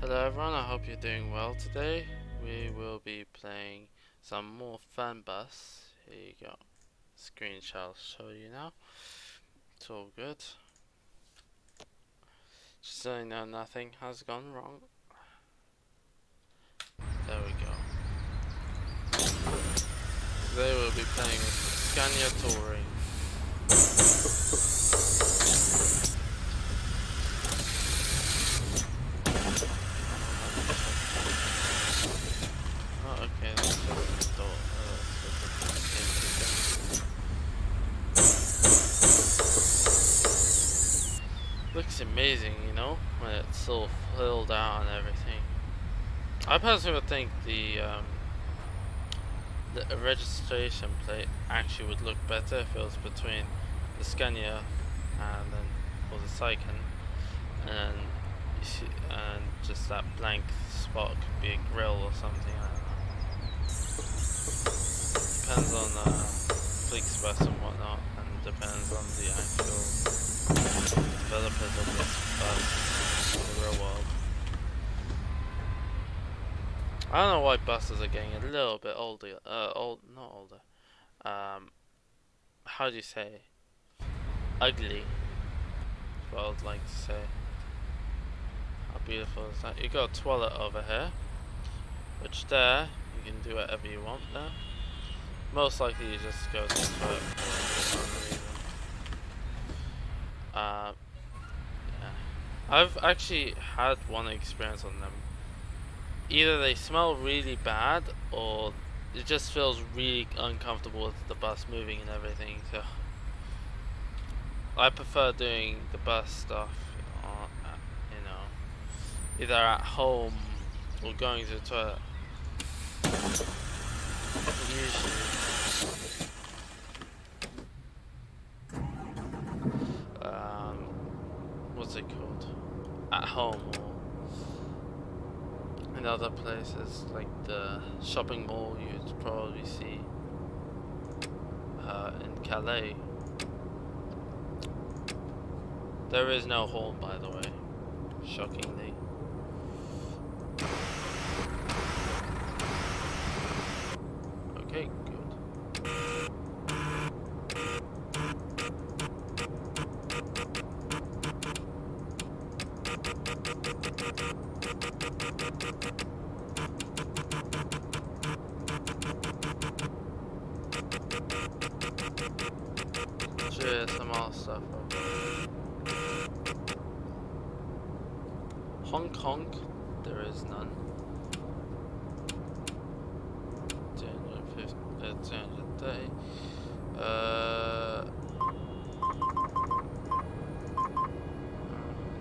Hello everyone, I hope you're doing well today. We will be playing some more Fernbus. Here you go. Screenshot I'll show you now. It's all good. Just so you know nothing has gone wrong. There we go. Today we'll be playing with Scania Touring. Oh, okay, that's just the door. Looks amazing, you know, when it's all filled out and everything. I personally would think the registration plate actually would look better if it was between the Scania and then or the Sycan, and you see, and just that blank spot could be a grill or something. I don't know. Depends on Flixbus and whatnot, and depends on the actual developers of this bus in the real world. I don't know why buses are getting a little bit older. Not older. How do you say? Ugly. Is what I would like to say. How beautiful is that? You got a toilet over here, which there you can do whatever you want there. Most likely you just go to the toilet for some reason. Yeah. I've actually had one experience on them. Either they smell really bad, or it just feels really uncomfortable with the bus moving and everything. So I prefer doing the bus stuff, you know, either at home or going to the toilet. Usually, what's it called? At home or in other places, like the shopping mall you'd probably see in Calais. There is no horn, by the way, shockingly. Okay, good. Some more stuff over there. Honk honk, there is none. 230.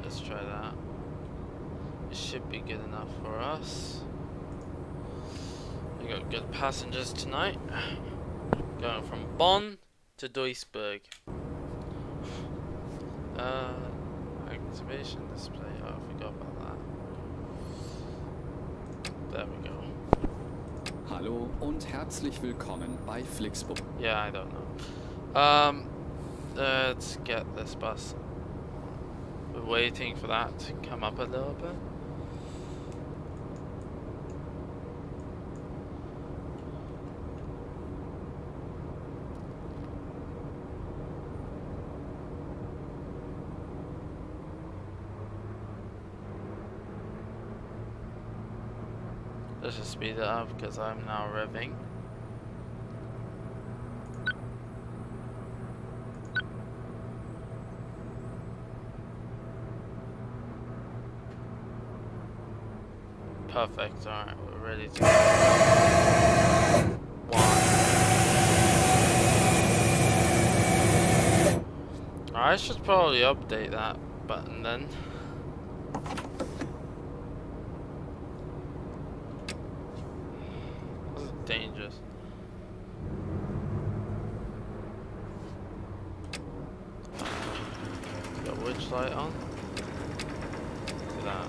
Let's try that. It should be good enough for us. We got good passengers tonight. Going from Bonn to Duisburg. Activation display. Oh, I forgot about that. There we go. Hallo und herzlich willkommen bei Flixbus. Yeah, I don't know. Let's get this bus. We're waiting for that to come up a little bit. Let's just speed it up because I'm now revving. Perfect, alright, we're ready to go. I should probably update that button then. This is dangerous. Got which light on? Look at that.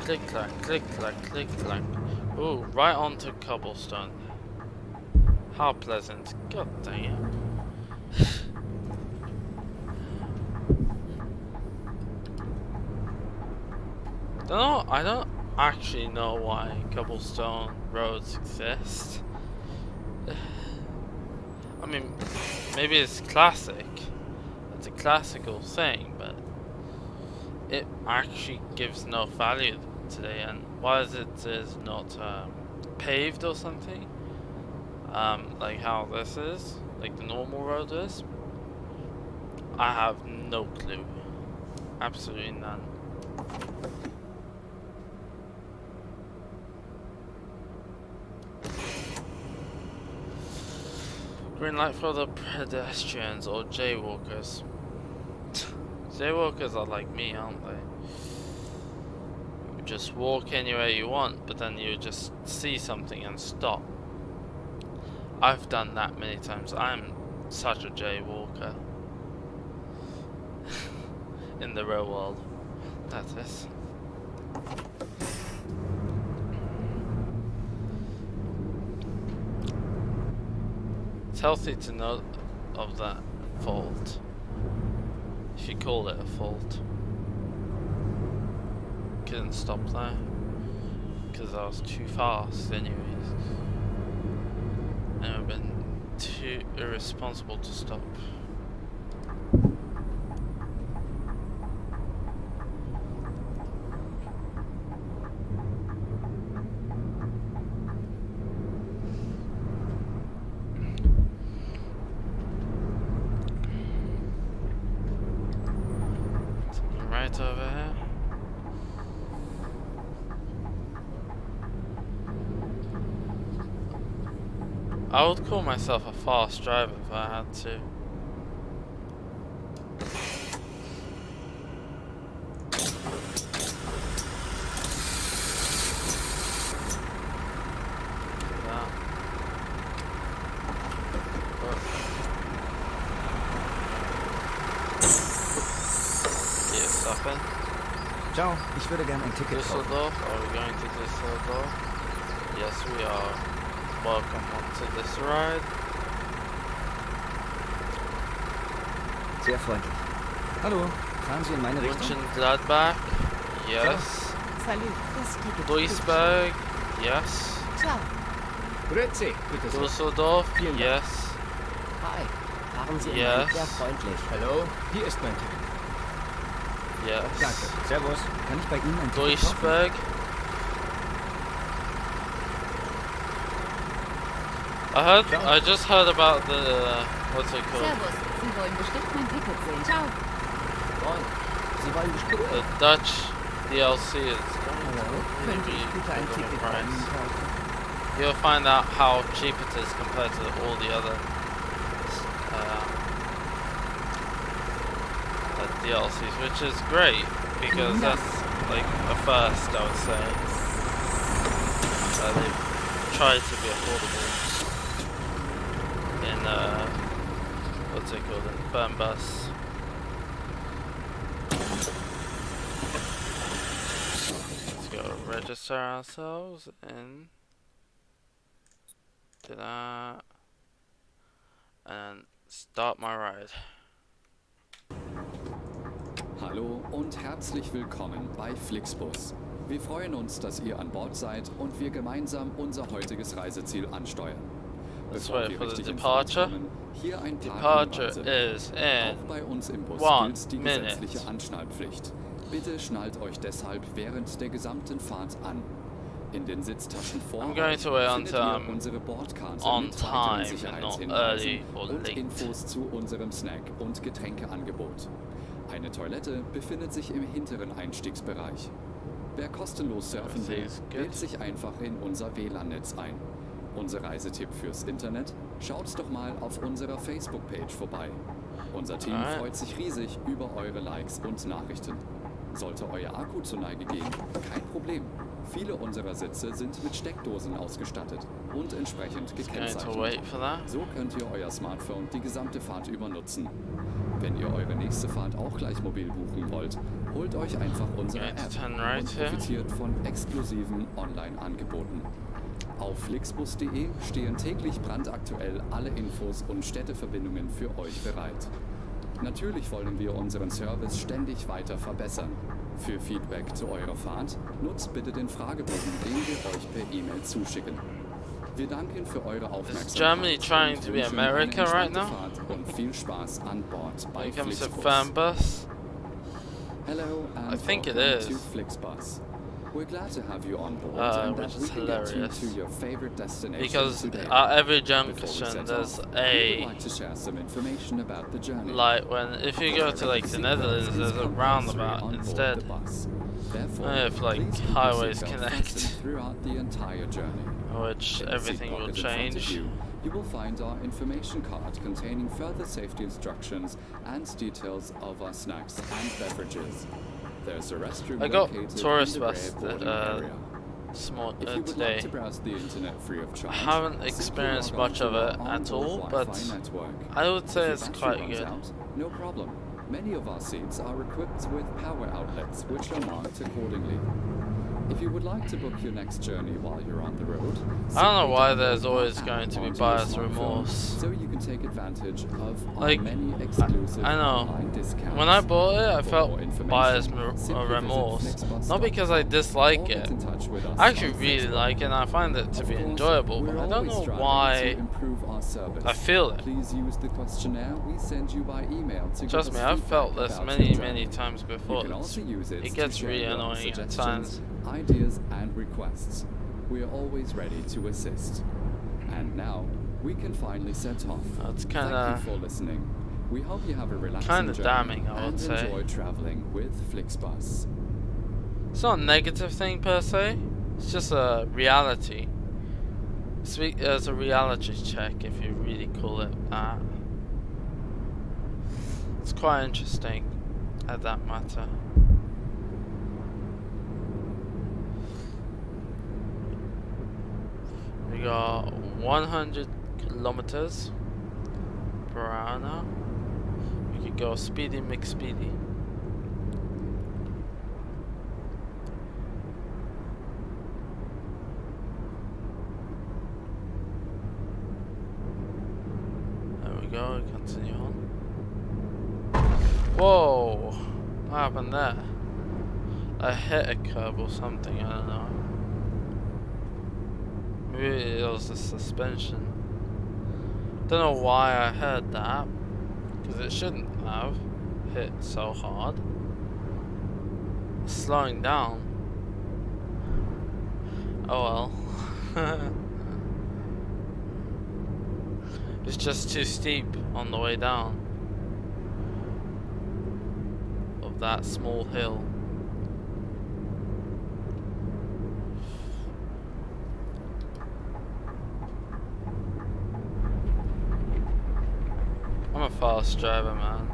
Click clack, click clack, click clack. Ooh, right onto cobblestone. How pleasant. God dang it. I don't actually know why cobblestone roads exist. I mean, maybe it's classic. It's a classical thing, but it actually gives no value today. And why is it not paved or something? Like how this is, like the normal road is. I have no clue. Absolutely none. Green light for the pedestrians or jaywalkers. Jaywalkers are like me, aren't they? You just walk anywhere you want, but then you just see something and stop. I've done that many times. I'm such a jaywalker. In the real world, that is. It's healthy to know of that fault, if you call it a fault. Couldn't stop there because I was too fast anyways. And I've been too irresponsible to stop. Right over here. I would call myself a fast driver if I had to. Ciao, ich würde gerne ein Ticket kaufen. Düsseldorf, are we going to Düsseldorf? Yes, we are. Welcome onto this ride. Sehr freundlich. Hallo, fahren Sie in meine Richtung? Mönchengladbach, yes. Salut, das Ticket. Duisburg, yes. Ciao. Grüezi, bitte sehr. Düsseldorf, Vielen Dank. yes. Hi. Fahren Sie in Yes. mein sehr freundlich. Hallo, hier ist mein Ticket. Yes. Danke. Servus. Kann ich bei Ihnen ein Ticket kaufen? Duisburg. I just heard about the what's it called? Servus, Sie wollen bestimmt mein Ticket sehen. Ciao. Moin. Sie wollen bestimmt... The Dutch DLC is Hallo, könnte ich bitte ein Ticket bei Ihnen kaufen? You'll find out how cheap it is compared to all the other DLCs, which is great because that's like a first, I would say. They've tried to be affordable in what's it called, in Fernbus. Let's go register ourselves and do that and start my ride. Hallo und herzlich willkommen bei Flixbus. Wir freuen uns, dass ihr an Bord seid und wir gemeinsam unser heutiges Reiseziel ansteuern. Let's Bevor wait wir for the richtig in departure. Fahrt kommen, hier ein paar Departure Hinweise. is in Auch bei uns im Bus 1 gilt die minute. gesetzliche Anschnallpflicht. Bitte schnallt euch deshalb während der gesamten Fahrt an. In den Sitztaschen vor I'm going to wait findet until ihr I'm unsere Bordkarte on mit weiteren time and not Sicherheitshinweisen early or und late. Infos zu unserem Snack- und Getränkeangebot. Eine Toilette befindet sich im hinteren Einstiegsbereich. Wer kostenlos surfen will, Everything's good. wählt sich einfach in unser WLAN-Netz ein. Unser Reisetipp fürs Internet? Schaut doch mal auf unserer Facebook-Page vorbei. Unser Team Alright. freut sich riesig über eure Likes und Nachrichten. Sollte euer Akku zur Neige gehen, kein Problem. Viele unserer Sitze sind mit Steckdosen ausgestattet und entsprechend Going to gekennzeichnet. wait for that. So könnt ihr euer Smartphone die gesamte Fahrt über nutzen. Wenn ihr eure nächste Fahrt auch gleich mobil buchen wollt, holt euch einfach unsere Going to App turn right und here. profitiert von exklusiven Online-Angeboten. Auf flixbus.de stehen täglich brandaktuell alle Infos und Städteverbindungen für euch bereit. Natürlich wollen wir unseren Service ständig weiter verbessern. Für Feedback zu eurer Fahrt nutzt bitte den Fragebogen, den wir euch per E-Mail zuschicken. Wir danken für eure Aufmerksamkeit. Is Germany trying to be und wünschen America eine right entspannte now? Fahrt und viel Spaß an Bord bei When it comes to Flixbus. Fernbus? Hello and I think it welcome is. to Flixbus. We're glad to have you on board and which that is we can get you hilarious. to your favorite destination Because today. at every Before we junction set there's off, we a would like to share some information about the journey. like when if you go to like the Netherlands there's a roundabout on instead. board the bus. Therefore, If like please keep your highways seatbelt connect, fastened throughout the entire journey. which In the everything seat will pocket in front of change. You will find our information card containing further safety instructions and details of our snacks and beverages. There's a restroom I got located tourist in the bus rear boarding area. Small If you would today. like to browse the internet free of charge, I haven't simply experienced log on much to of our it at onboard all, Wi-Fi but network. I would If say your it's battery quite runs good. out, no problem. Many of our seats are equipped with power outlets, which are marked accordingly. If you would like to book your next journey while you're on the road, I don't know simply why download there's our always app going to be onto your buyer's smartphone remorse. so you can take advantage of Like, our many exclusive I know. online discounts. When I bought it, I For felt more information, buyer's simply visit remorse. flixbus.com Not because I dislike or get it. in touch with us I actually on really Facebook. like it and I find it to Of be course, enjoyable, we're but I don't always know striving to why improve our service. I feel it. Please use the questionnaire we send you by email to Trust give me, us I've felt feedback this about many, your many journey. times You before. can also use it It to gets share really your annoying at suggestions, times. ideas, and requests. We are always ready to assist. And now we can finally set off. It's Thank kinda- you for listening. We hope you have a relaxing kinda journey damning, I would and say. enjoy traveling with Flixbus. It's not a negative thing per se, it's just a reality. It's a reality check if you really call it that. It's quite interesting at that matter. We got 100 kilometers per hour now. We could go speedy McSpeedy. There we go, continue on. Whoa! What happened there? I hit a curb or something, I don't know. Maybe it was the suspension. Don't know why I heard that, because it shouldn't have hit so hard. Slowing down. Oh well. It's just too steep on the way down of that small hill. I'm a fast driver, man.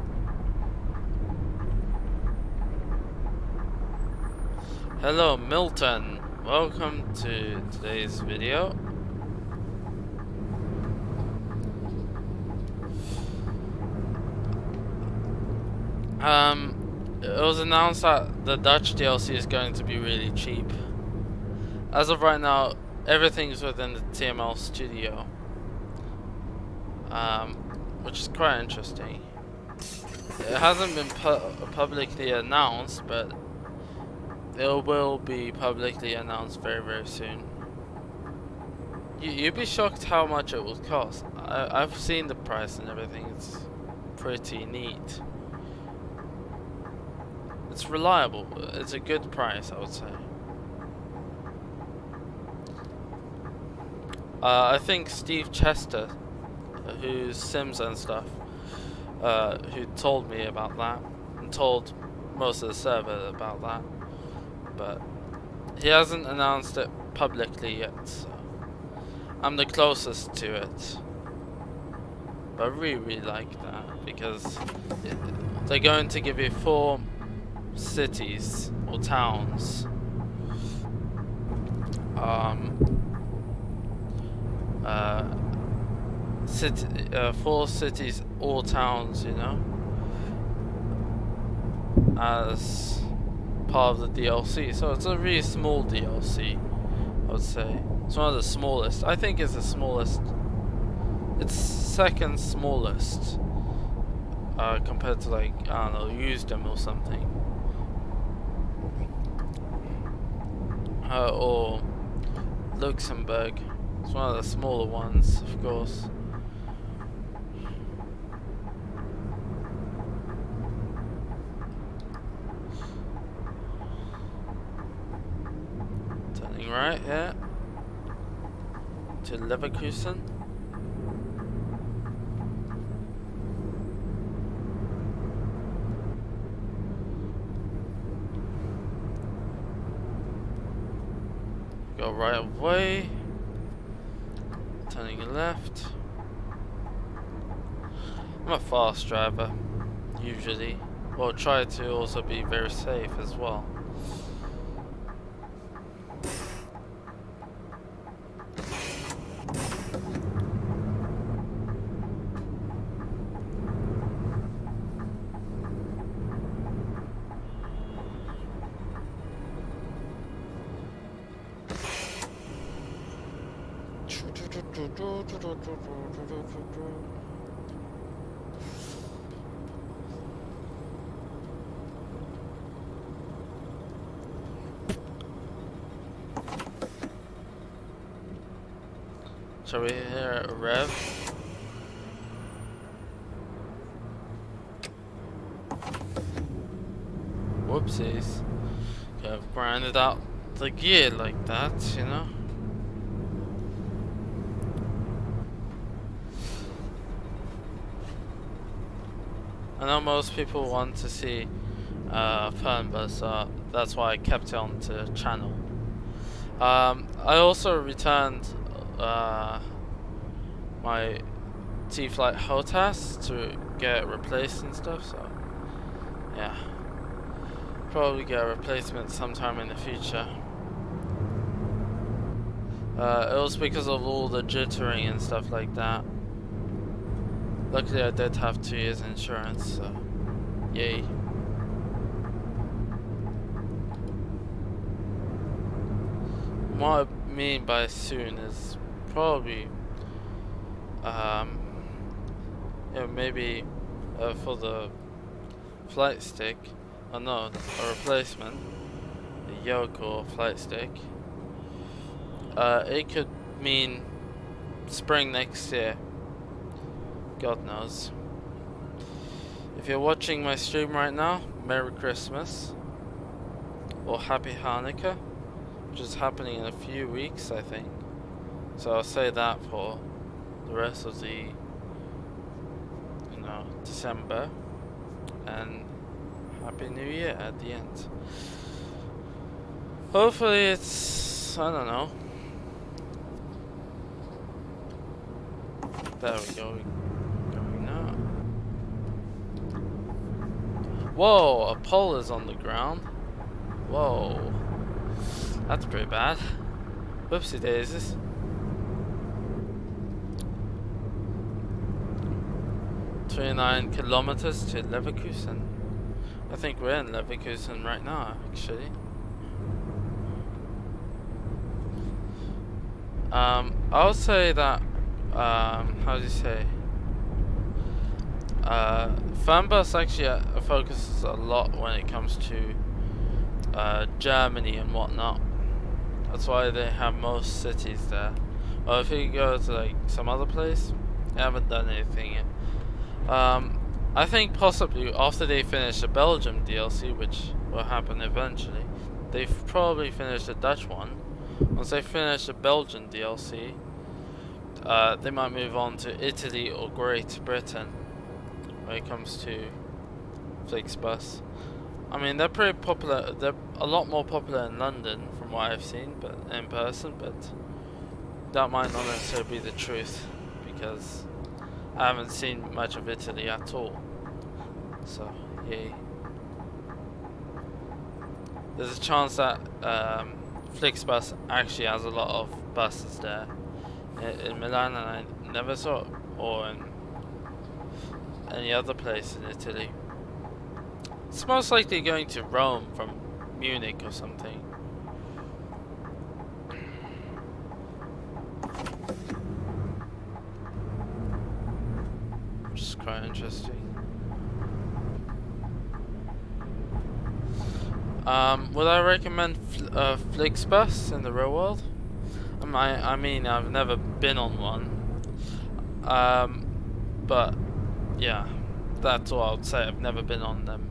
Hello, Milton. Welcome to today's video. It was announced that the Dutch DLC is going to be really cheap. As of right now, everything's within the TML studio. Which is quite interesting. It hasn't been publicly announced, but it will be publicly announced very, very soon. You'd be shocked how much it will cost. I've seen the price and everything. It's pretty neat. It's reliable. It's a good price, I would say. I think Steve Chester, who's Sims and stuff, who told me about that and told most of the server about that, but he hasn't announced it publicly yet, so I'm the closest to it. But I really like that because they're going to give you 4 cities or towns. 4 cities or towns, you know, as part of the DLC. So it's a really small DLC, I would say. It's one of the smallest. I think it's the smallest. It's second smallest compared to like, I don't know, use them or something. Or Luxembourg. It's one of the smaller ones, of course. Turning right here to Leverkusen. Go right away. Turning left. I'm a fast driver, usually. Or try to also be very safe as well. Shall we hear a rev? Whoopsies. Could have grinded out the gear like that, you know? I know most people want to see Fernbus, so that's why I kept it on the channel. I also returned my T-Flight HOTAS to get replaced and stuff, so yeah. Probably get a replacement sometime in the future. It was because of all the jittering and stuff like that. Luckily I did have 2 years insurance, so yay. What I mean by soon is probably you know, maybe for the flight stick, or no, a replacement, a yoke or flight stick. It could mean spring next year. God knows. If you're watching my stream right now, Merry Christmas or Happy Hanukkah, which is happening in a few weeks, I think. So I'll say that for the rest of the, you know, December, and Happy New Year at the end. Hopefully it's, I don't know. There we go. Going now. Whoa, a pole is on the ground. Whoa. That's pretty bad. Whoopsie daisies. "29 kilometers to Leverkusen." I think we're in Leverkusen right now, actually. I'll say that, how do you say? Fernbus actually focuses a lot when it comes to Germany and whatnot. That's why they have most cities there. Or if you go to like some other place, they haven't done anything yet. I think possibly after they finish the Belgium DLC, which will happen eventually, they've probably finished the Dutch one. Once they finish the Belgian DLC, they might move on to Italy or Great Britain when it comes to Flixbus. I mean, they're pretty popular. They're a lot more popular in London from what I've seen, but in person. But that might not necessarily be the truth, because I haven't seen much of Italy at all. So, yay. There's a chance that Flixbus actually has a lot of buses there in Milan, and I never saw it, or in any other place in Italy. It's most likely going to Rome from Munich or something. Which is quite interesting. Would I recommend Flixbus in the real world? I mean, I've never been on one. But yeah, that's all I would say. I've never been on them.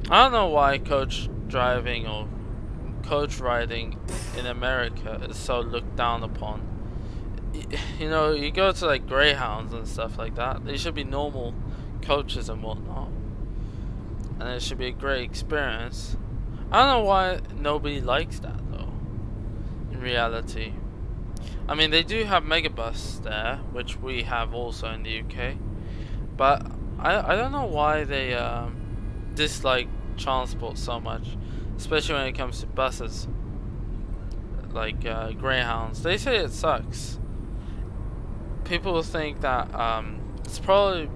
I don't know why coach driving or coach riding in America is so looked down upon. You know, you go to like Greyhounds and stuff like that. They should be normal coaches and whatnot, and it should be a great experience. I don't know why nobody likes that though. In reality, I mean, they do have Megabus there, which we have also in the UK, but I don't know why they dislike transport so much, especially when it comes to buses like Greyhounds. They say it sucks. People think that it's probably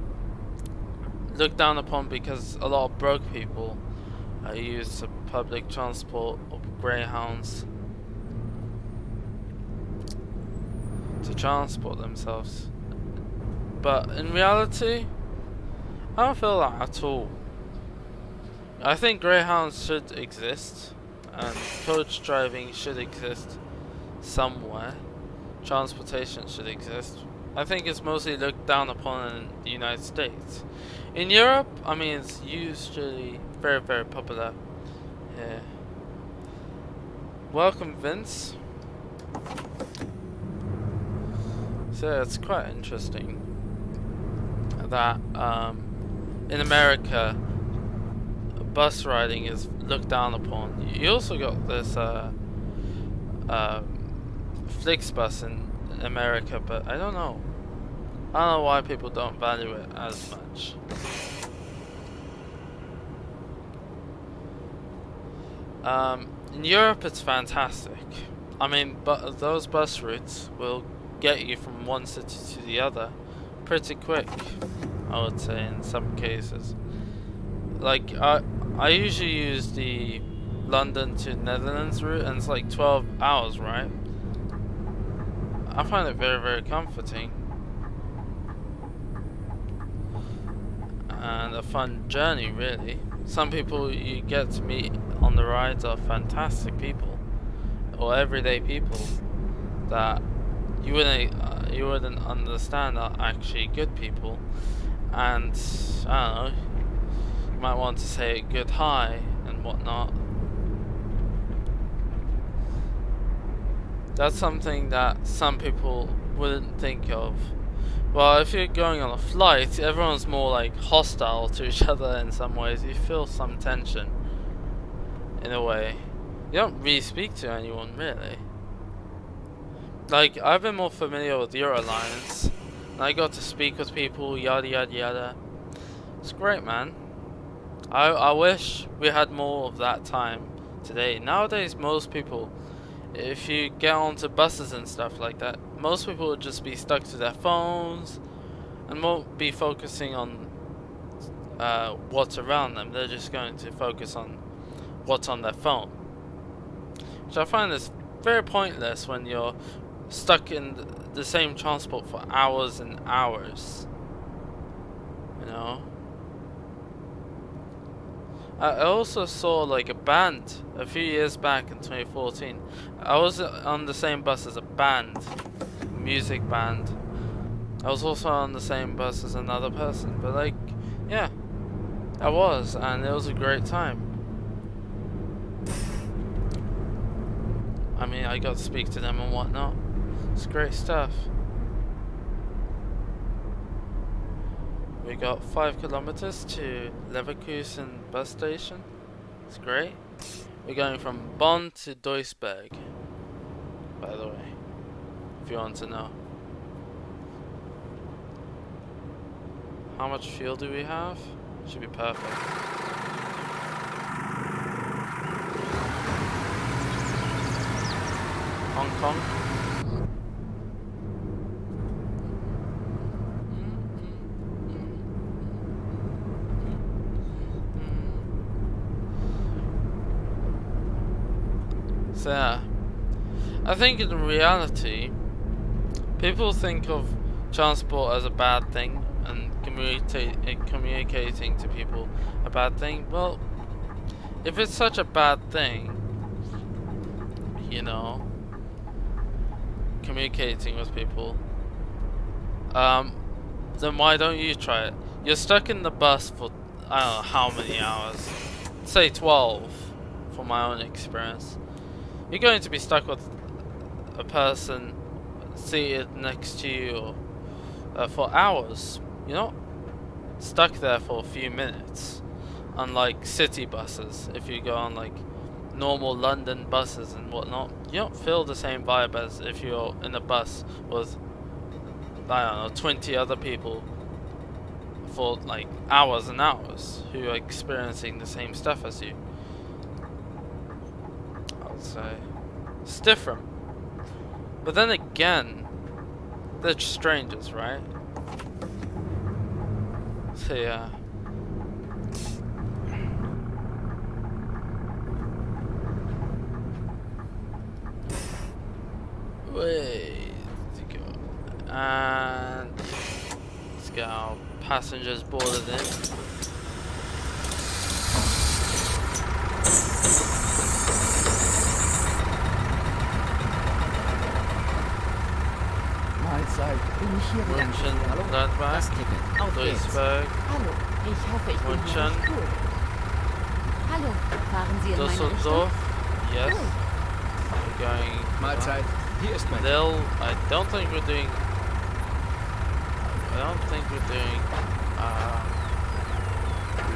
looked down upon because a lot of broke people use public transport or Greyhounds to transport themselves. But in reality, I don't feel that at all. I think Greyhounds should exist, and coach driving should exist somewhere. Transportation should exist. I think it's mostly looked down upon in the United States. In Europe, I mean, it's usually very, very popular here. Welcome, Vince. So it's quite interesting that in America, bus riding is looked down upon. You also got this Flixbus in America, but I don't know why people don't value it as much. In Europe it's fantastic. I mean, but those bus routes will get you from one city to the other pretty quick, I would say, in some cases. Like I usually use the London to Netherlands route, and it's like 12 hours, right? I find it very, very comforting and a fun journey, really. Some people you get to meet on the rides are fantastic people, or everyday people that you wouldn't understand are actually good people, and I don't know, you might want to say good hi and whatnot. That's something that some people wouldn't think of. Well, if you're going on a flight, everyone's more like hostile to each other in some ways. You feel some tension in a way. You don't really speak to anyone, really. Like, I've been more familiar with Eurolines, and I got to speak with people, yada yada yada. It's great, man. I wish we had more of that time today. Nowadays, most people, if you get onto buses and stuff like that, most people would just be stuck to their phones and won't be focusing on what's around them. They're just going to focus on what's on their phone, which I find is very pointless when you're stuck in the same transport for hours and hours, you know. I also saw like a band a few years back in 2014. I was on the same bus as a band, music band. I was also on the same bus as another person, but like, yeah, I was, and it was a great time. I mean, I got to speak to them and whatnot. It's great stuff. We got 5 kilometers to Leverkusen bus station. It's great. We're going from Bonn to Duisburg, by the way, if you want to know. How much fuel do we have? Should be perfect. Hong Kong. So yeah, I think in reality, people think of transport as a bad thing and communicating to people a bad thing. Well, if it's such a bad thing, you know, communicating with people, then why don't you try it? You're stuck in the bus for I don't know how many hours, say 12 from my own experience. You're going to be stuck with a person seated next to you for hours. You're not stuck there for a few minutes, unlike city buses. If you go on like normal London buses and whatnot, you don't feel the same vibe as if you're in a bus with, I don't know, 20 other people for like hours and hours who are experiencing the same stuff as you. I'll say it's different, but then again, they're strangers, right? So yeah. Way to go. And let's get our passengers boarded in. Mahlzeit. Bin ich hier wieder? München, Hallo? Gladbach, Das Ticket. Auf geht's. Duisburg, Hallo, ich hoffe, ich bin hier München. nicht cool. Hallo, fahren Sie in meine Richtung? Düsseldorf. Yes. We're going Mahlzeit. Hier ist mein Lille. I don't think we're doing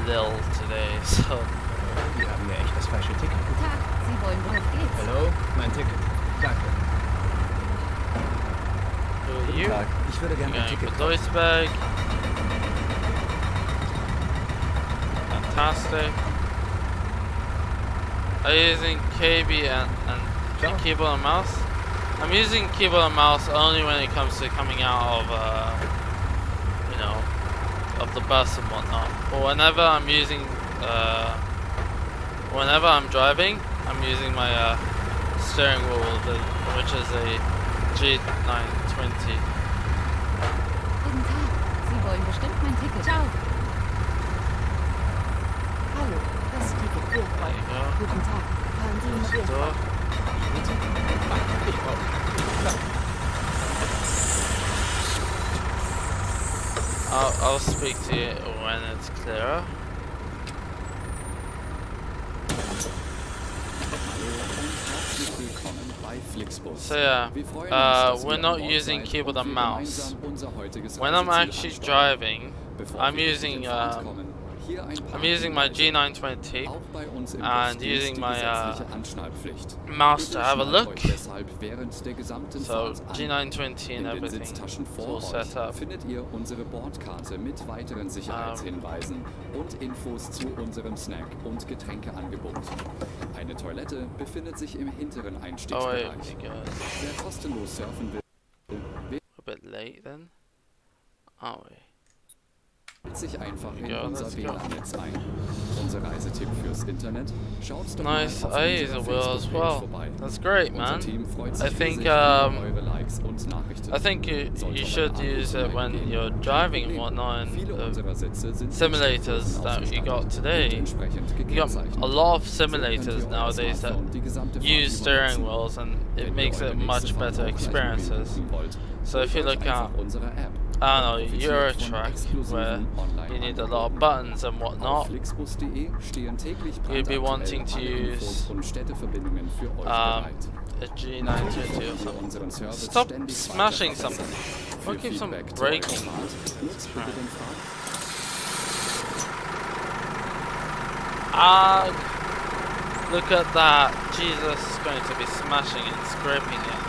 Lille today, so Wir haben ja echt das falsche Ticket. Guten Tag, Sie wollen worauf geht's? Hallo? Mein Ticket. Danke. who are Guten you? Tag. Ich würde gerne ein Going Ticket for kaufen. Duisburg. Fantastic. Are you using KB and Sure. keyboard and mouse? I'm using keyboard and mouse only when it comes to coming out of, you know, of the bus and whatnot. Or whenever I'm using, whenever I'm driving, I'm using my steering wheel, which is a G920. Guten Tag, Sie wollen bestimmt mein Ticket. Ciao. Hallo, das Ticket. Ihr There Freund. you go. Guten Tag. Fahren Sie mit Ihr Düsseldorf. Freund. Ich brauche. I'll speak to you when it's clearer. Herzlich willkommen bei Flixbus. So yeah, Wir freuen uns, dass we're ihr not an Bord using seid keyboard und and wir mouse. gemeinsam unser heutiges When I'm Reiseziel actually ansteuern. driving, Bevor I'm wir using in die Fahrt kommen, hier ein paar I'm using my Hinweise. G920 Auch bei uns im and Bus gilt using die my gesetzliche Anschnallpflicht. mouse Bitte to have a schnallt look. euch deshalb während der gesamten So Fahrt an. G920 and In den everything Sitztaschen is vor all euch set up. findet ihr unsere Bordkarte mit weiteren Sicherheitshinweisen und Infos zu unserem Snack- und Getränkeangebot. Eine Toilette befindet sich im hinteren Oh wait, Einstiegsbereich. you guys, Wer kostenlos surfen will, a bit late then. Are we? wählt sich einfach in Ja, unser let's go. WLAN-Netz ein. Unser Reisetipp fürs Internet? Schaut doch Nice. mal auf I unserer use a wheel as Facebook-Page well. vorbei. That's great, Unser man. Team freut I sich think, riesig über eure Likes und Nachrichten. I think you Sollte should euer Anruf use it when eingehen, you're kein driving and Problem. whatnot, and Viele unserer Sitze sind mit simulators Steckdosen that you got ausgestattet today. und entsprechend You got gekennzeichnet. a lot of So könnt simulators ihr euer nowadays that Smartphone die gesamte Fahrt use über steering nutzen. wheels, and Wenn it ihr makes eure it nächste much Fahrt better auch gleich mobil experiences. buchen wollt, So if you holt euch look einfach at, unsere App. I don't know, Profitiert Eurotrack, von exklusiven where you need a lot of Online-Angeboten. buttons and Auf whatnot, flixbus.de stehen täglich you'll be wanting brandaktuell to alle Infos use und Städteverbindungen für euch a bereit. G920 Natürlich or wollen wir something. unseren Service Stop ständig smashing weiter something. verbessern. What Für keeps on Feedback zu eurer breaking? Fahrt nutzt bitte den Frag. Ah, look at that. Jesus is going to be smashing it, scraping it.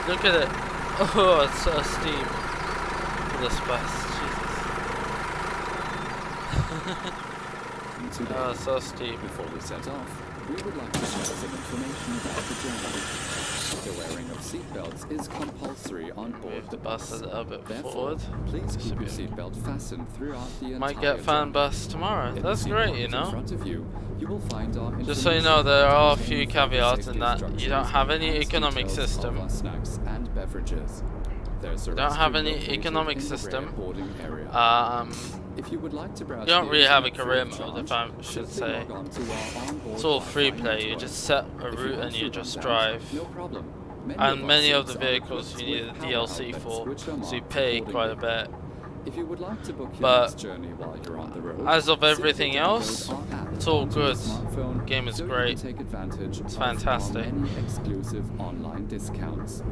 Look at it. Oh, it's so steep for this bus. Jesus. Today, Oh, so steep. before we set off, we would like to share some information about the journey. The wearing of seatbelts is compulsory on board Move the the bus a little bit Therefore, forward. please This keep will your be- seatbelt fastened throughout the entire Might get journey. Fernbus tomorrow. In the That's seat great, pocket you in know. front of you, you will find our Just so you know, information there are a containing few further caveats safety in that you don't instructions have any and economic details of system. our snacks and beverages. There's a We don't have restroom any located economic in the system. rear boarding area. We If you would like to browse don't really the have a internet career free of mode, if charge, I should simply say. log on to our onboard It's all free Wi-Fi play. You network. just set a If route and battery you just runs out, drive. no problem. And many of the seats are vehicles equipped you need with a power DLC outlets, for, which are so you marked pay quite a accordingly. bit. If you would like to book your But next journey while you're on the road, as of simply everything download else, our app it's all onto your good. smartphone Game is so great. You can take advantage It's of our fantastic. many exclusive online discounts.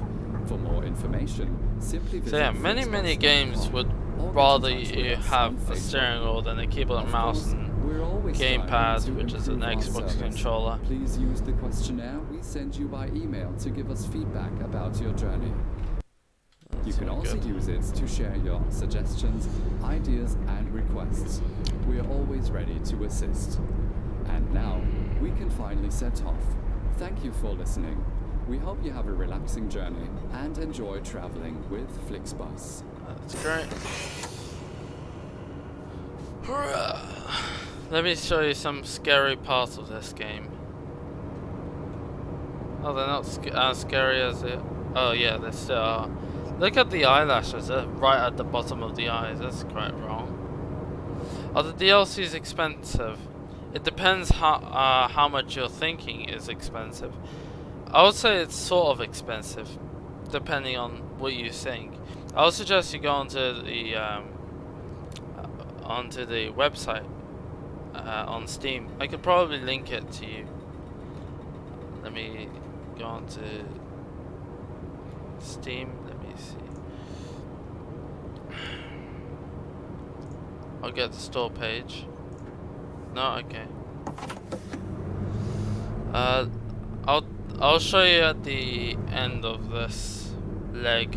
For more information, simply visit So yeah, many games would or get rather in touch with you us have on a Facebook. steering wheel than a keyboard and Of mouse course, and we're always striving gamepad, to which is an improve our Xbox service. controller. Please use the questionnaire we send you by email to give us feedback about your journey. You That's can all also good. use it to share your suggestions, ideas, and requests. We are always ready to assist. And now, we can finally set off. Thank you for listening. We hope you have a relaxing journey and enjoy traveling with Flixbus. That's great. Hurrah! Let me show you some scary parts of this game. Oh, they're not as scary as it. Oh yeah, they still are. Look at the eyelashes, they're right at the bottom of the eyes. That's quite wrong. Are the DLCs expensive? It depends how much you're thinking is expensive. I would say it's sort of expensive, depending on what you think. I would suggest you go onto the website on Steam. I could probably link it to you. Let me go onto Steam. Let me see. I'll get the store page. No, okay. I'll show you at the end of this leg.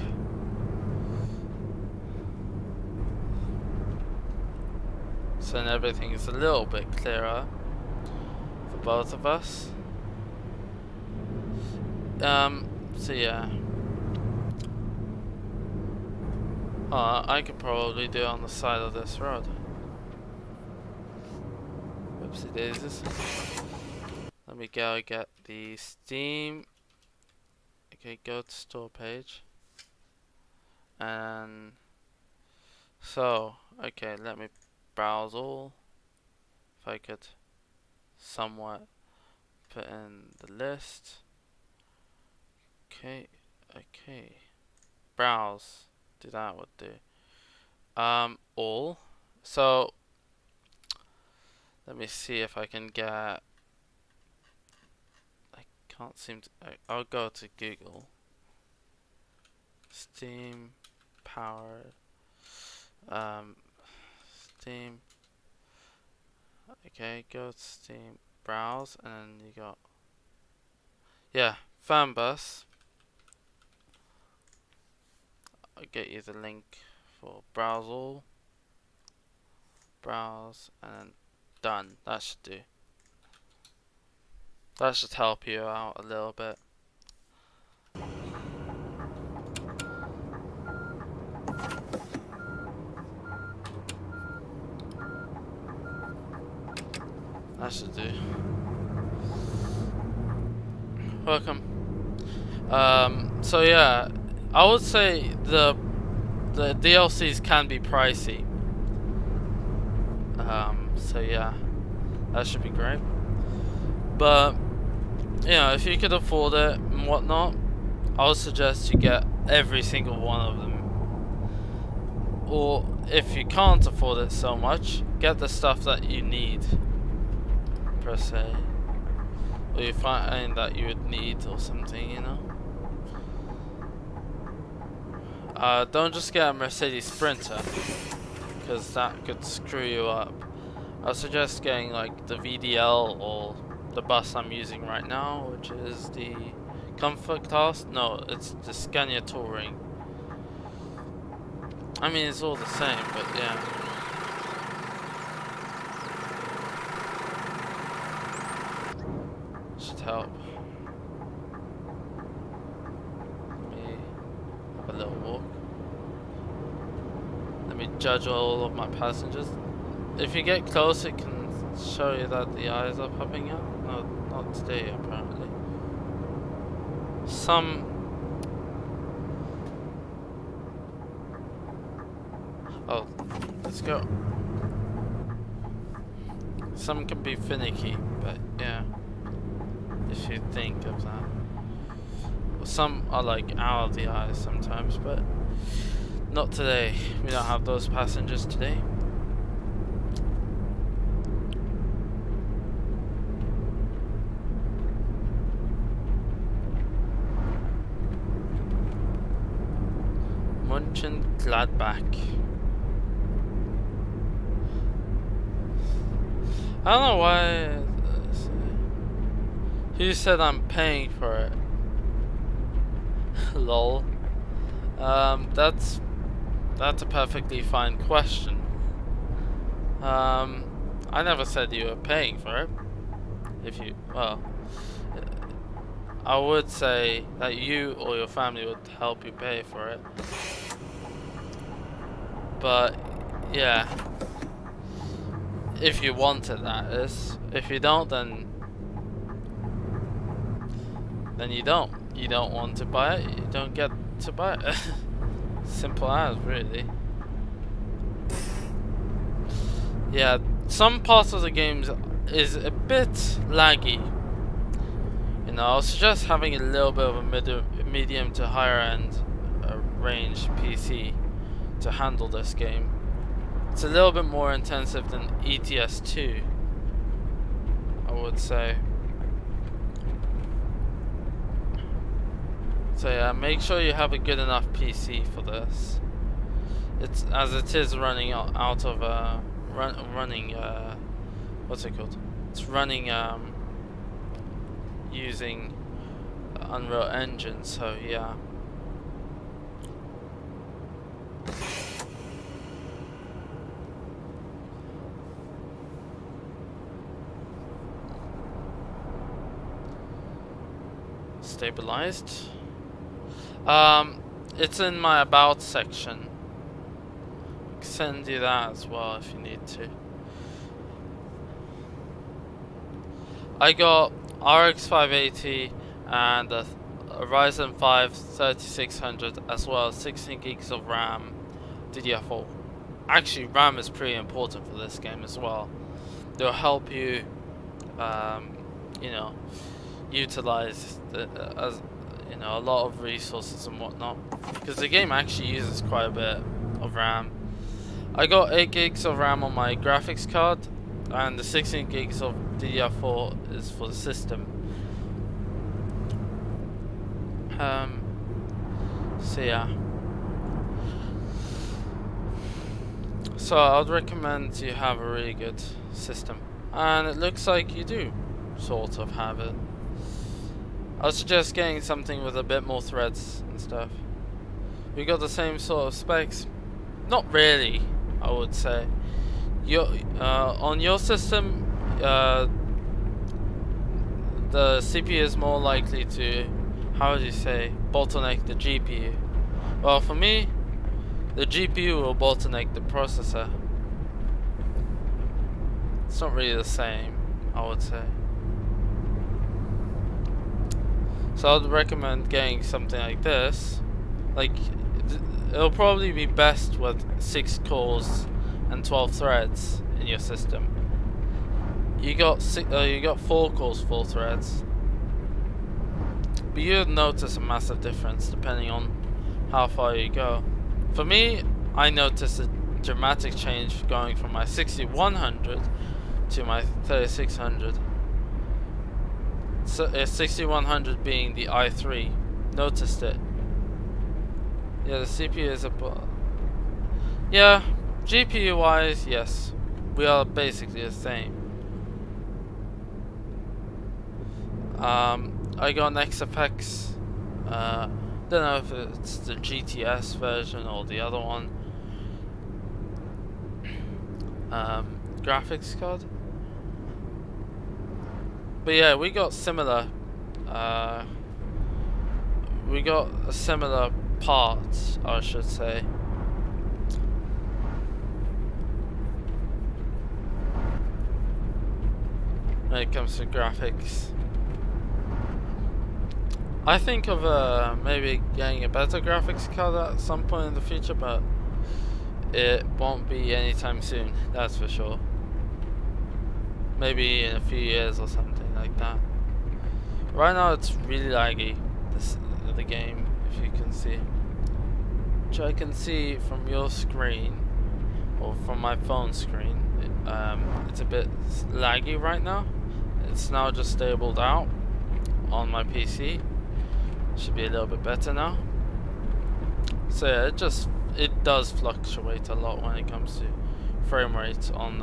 So then everything is a little bit clearer for both of us. So yeah. I could probably do it on the side of this road. Whoopsie daisies. Let me go get the Steam. Okay, go to store page. And so, okay, let me browse all. If I could somewhat put in the list. Okay, browse. Do that would do. All. So let me see if I can get. I can't seem to. I'll go to Google. Steam powered. Steam. Okay, go to Steam, browse, and then you got. Yeah, Fernbus. I'll get you the link for browse all. Browse and then done. That should do. That should help you out a little bit. That should do. Welcome. So yeah, I would say the DLCs can be pricey. So yeah, that should be great. But you know, if you could afford it and whatnot, I would suggest you get every single one of them. Or if you can't afford it so much, get the stuff that you need, per se. Or you find that you would need or something, you know. Don't just get a Mercedes Sprinter, because that could screw you up. I suggest getting like the VDL or the bus I'm using right now, which is the Comfort Class. No, it's the Scania Touring. I mean, it's all the same, but yeah. Should help. Let me have a little walk. Let me judge all of my passengers. If you get close, it can show you that the eyes are popping out. No, not today, apparently. Oh, let's go. Some can be finicky, but yeah, if you think of that. Some are like out of the eyes sometimes, but not today. We don't have those passengers today. Gladbach. I don't know why. Who said I'm paying for it? Lol. That's a perfectly fine question. I never said you were paying for it. If you, well, I would say that you or your family would help you pay for it. But yeah, if you want it, that is. If you don't, then you don't. You don't want to buy it, you don't get to buy it. Simple as, really. Yeah, some parts of the games is a bit laggy. You know, I suggest having a little bit of a medium to higher end range PC to handle this game. It's a little bit more intensive than ETS2, I would say. So yeah, make sure you have a good enough PC for this. It's as it is running out of running what's it called? It's running using Unreal Engine. So yeah. Stabilized. It's in my about section. Send you that as well if you need to. I got RX 580 and a Ryzen 5 3600 as well as 16 gigs of RAM, DDR4. Actually, RAM is pretty important for this game as well. It'll help you, you know, utilize as you know, a lot of resources and whatnot, because the game actually uses quite a bit of RAM. I got 8 gigs of RAM on my graphics card, and the 16 gigs of DDR4 is for the system. So yeah. So I would recommend you have a really good system, and it looks like you do sort of have it. I would suggest getting something with a bit more threads and stuff. We got the same sort of specs. Not really, I would say. On your system, the CPU is more likely to, how would you say, bottleneck the GPU. Well, for me, the GPU will bottleneck the processor. It's not really the same, I would say. So I'd recommend getting something like this. Like, it'll probably be best with 6 cores and 12 threads in your system. You got 4 cores, 4 threads. But you'll notice a massive difference depending on how far you go. For me, I noticed a dramatic change going from my 6100 to my 3600. So 6100 being the i3. Noticed it. Yeah, the CPU is yeah, GPU wise, yes, we are basically the same. I got an XFX. Don't know if it's the GTS version or the other one. Graphics card. But yeah, we got similar. We got a similar parts, I should say. When it comes to graphics, I think of maybe getting a better graphics card at some point in the future, but it won't be anytime soon, that's for sure. Maybe in a few years or something like that. Right now it's really laggy, the game, if you can see. Which I can see from your screen, or from my phone screen. It's a bit laggy right now. It's now just stabled out on my PC. Should be a little bit better now. So yeah, it does fluctuate a lot when it comes to frame rate on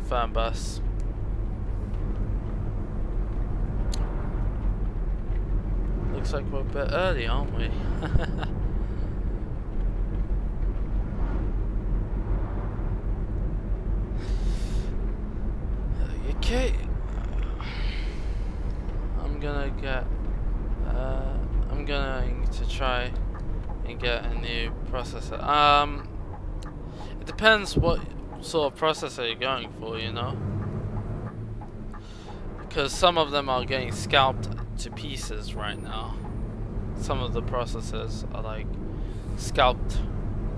Fernbus. Looks like we're a bit early, aren't we? Okay. I'm going to try and get a new processor. It depends what sort of processor you're going for, you know, because some of them are getting scalped to pieces right now. Some of the processors are like scalped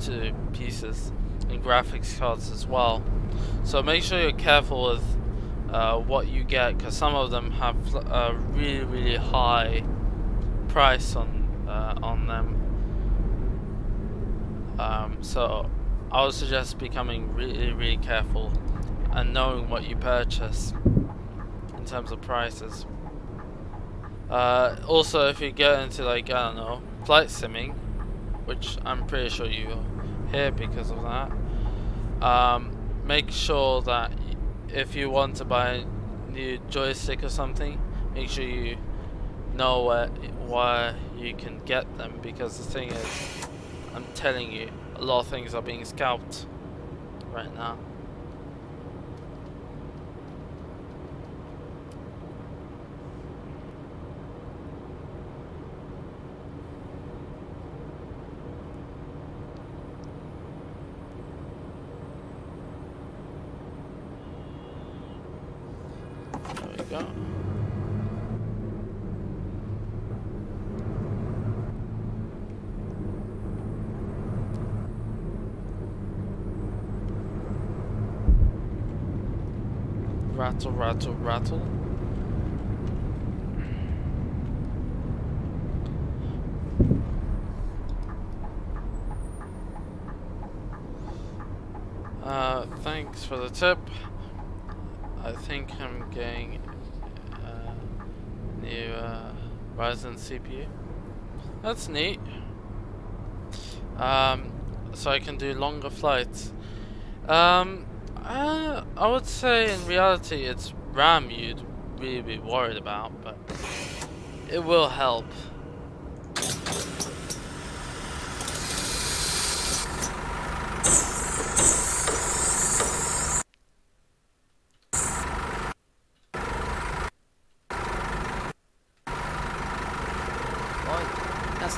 to pieces, and graphics cards as well. So make sure you're careful with what you get, because some of them have a really high price on them. So I would suggest becoming really careful and knowing what you purchase in terms of prices. Also, if you get into, like, I don't know, flight simming, which I'm pretty sure you're here because of that, make sure that if you want to buy a new joystick or something, make sure you know where you can get them, because the thing is, I'm telling you, a lot of things are being scalped right now. There we go. Rattle, rattle, rattle. Thanks for the tip. I think I'm getting new Ryzen CPU. That's neat. So I can do longer flights. I would say in reality it's RAM you'd really be worried about, but it will help.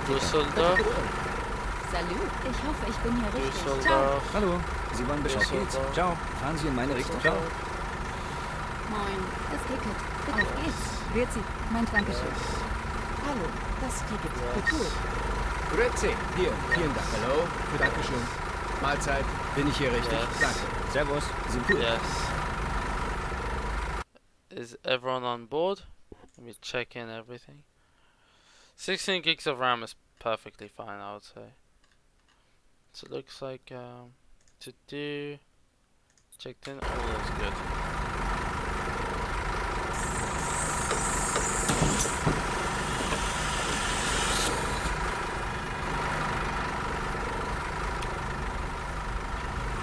Düsseldorf. Salut, ich hoffe, ich bin hier richtig. Ciao. Düsseldorf. Hallo, Sie wollen Bescheid? Düsseldorf. Ciao. Fahren Sie in meine Richtung. Ciao. Moin, das Ticket. Bitte. Auf geht's. Grüezi. Mein Dankeschön. Hallo, das Ticket. Retour. Grüezi. Hier, vielen Dank. Hallo, Dankeschön. Mahlzeit. Bin ich hier richtig? Yes. Danke. Servus, Sie sind cool. Yes. Is everyone on board? Let me check in everything. 16 gigs of RAM is perfectly fine, I would say. So it looks like to do checked in, all is good.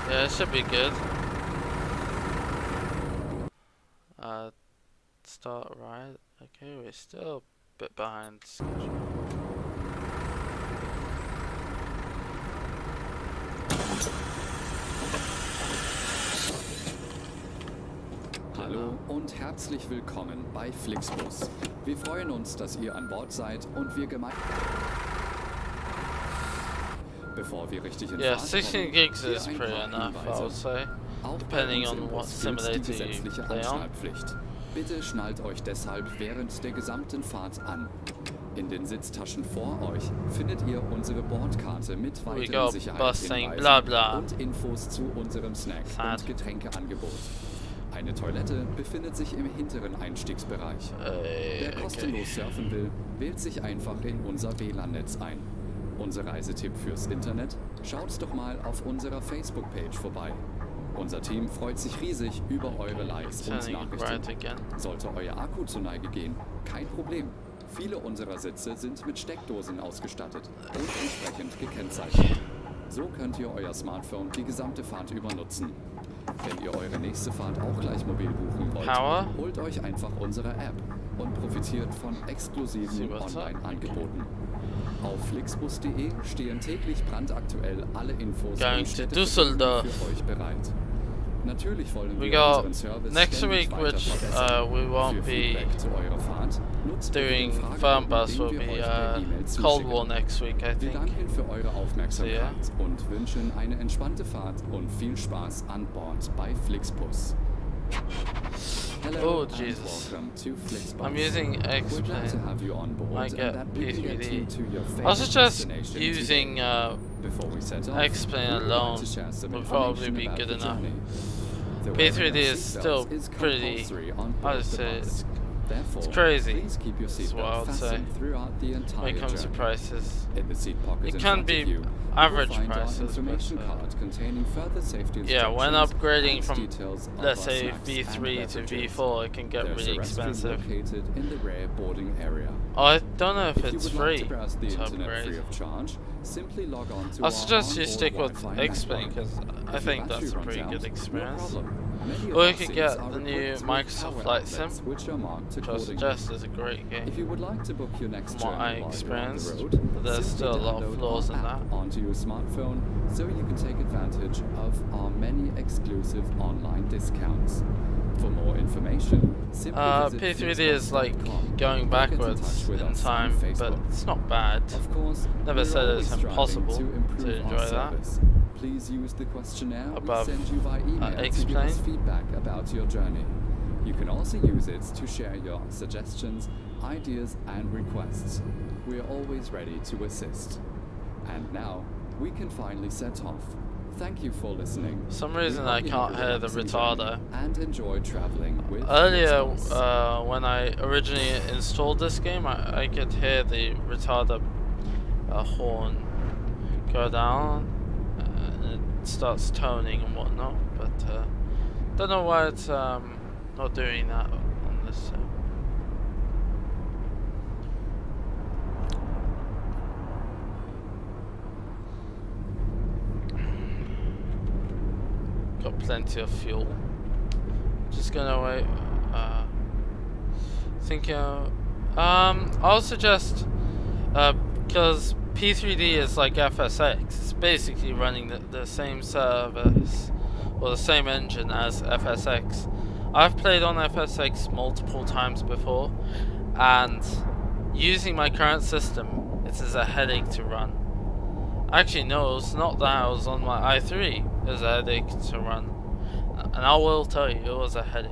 Yeah, it should be good. Start right. Okay, we're still a bit behind schedule. Hallo und herzlich willkommen bei Flixbus. Wir freuen uns, dass ihr an Bord seid und wir gemeinsam... Bevor wir richtig in Yeah, Fahrt 16 kommen, gigs hier is ein pretty paar enough, I Hinweise. would say. Auch Depending bei uns on im what Bus gilt die simulator you gesetzliche play on. Anschnallpflicht. Bitte schnallt euch deshalb während der gesamten Fahrt an. In den Sitztaschen vor euch findet ihr unsere Bordkarte mit We weiteren got bus saying Sicherheitshinweisen blah blah. und Infos zu unserem Snack- Sad. und Getränkeangebot. Eine Toilette befindet sich im hinteren Einstiegsbereich. Wer kostenlos surfen will, wählt sich einfach in unser WLAN-Netz ein. Unser Reisetipp fürs Internet? Schaut doch mal auf unserer Facebook-Page vorbei. Unser Team freut sich riesig über eure Likes und Turning right Nachrichten. again. Sollte euer Akku zur Neige gehen, kein Problem. Viele unserer Sitze sind mit Steckdosen ausgestattet und entsprechend gekennzeichnet. So könnt ihr euer Smartphone die gesamte Fahrt über nutzen. Wenn ihr eure nächste Fahrt auch gleich mobil buchen wollt, Power? holt euch einfach unsere App und profitiert von See exklusiven what's up? Online-Angeboten. Auf flixbus.de stehen täglich brandaktuell alle Infos Going und to Städteverbindungen Düsseldorf. für euch bereit. Natürlich wollen We wir got unseren Service next ständig week, weiter which verbessern. we won't Für be Feedback zu eurer Fahrt nutzt bitte den doing. Fragebogen, Fernbus den will wir be euch per E-Mail Cold zuschicken. War next week, I Wir think. danken für eure Aufmerksamkeit So, yeah. und wünschen eine entspannte Fahrt und viel Spaß an Bord bei Flixbus. Hello Oh, and Jesus. welcome to Flixbus. I'm using We're glad to X-Plane. have you on board Might and get that we can get P3D. you to your I favorite was just destination using today. Before we set off, X-Plane we would like alone to share some would probably information be about good the enough. journey. The P3D wearing of is still seatbelts is pretty. compulsory on How board to the say bus. Therefore, it's crazy. please keep your That's what I seatbelt would say. fastened throughout the entire when it comes to journey. prices. In the seat pocket It in can front be of you, average you will find prices, our but, information card containing further safety Yeah, when instructions upgrading and from, details of let's our say, snacks V3 and to beverages. V4, it can get There's really a restroom expensive. located in the rear boarding area. I don't know if If you it's would like free to browse the to internet free upgrade. of charge, simply log on to I our suggest you onboard stick with Wi-Fi X-Plane network. because I If think your that's battery a runs pretty out, good no experience. problem. Many of Or you our could seats get are the new equipped with Microsoft power Flight outlets, Sim, which are marked which I accordingly. suggest is a great If game. you would like to book your next From what journey I while you're on experienced, the road, but there's simply still a lot of download flaws our in app that. onto your smartphone so you can take advantage of our many exclusive online discounts. For more information, simply visit P3D is like flixbus.com going or get in backwards touch with in us on time, but Facebook. it's not bad. Of course, Never we're said always it's striving impossible to improve to our enjoy that. service. Please use the questionnaire Above, we send you by email to give X-Plane. us feedback about your journey. You can also use it to share your suggestions, ideas and requests. We are always ready to assist. And now, we can finally set off. Thank you for listening. For some We reason hope I you can't have a hear the relaxing retarder. journey And enjoy traveling with Earlier, Flixbus. when I originally installed this game, I could hear the retarder horn go down, and it starts toning and whatnot, but don't know why it's not doing that on this. Got plenty of fuel. Just gonna wait. I'll suggest because P3D is like FSX. It's basically running the same service or the same engine as FSX. I've played on FSX multiple times before, and using my current system, it is a headache to run. Actually, no, it's not that. I was on my i3. It was a headache to run, and I will tell you, it was a headache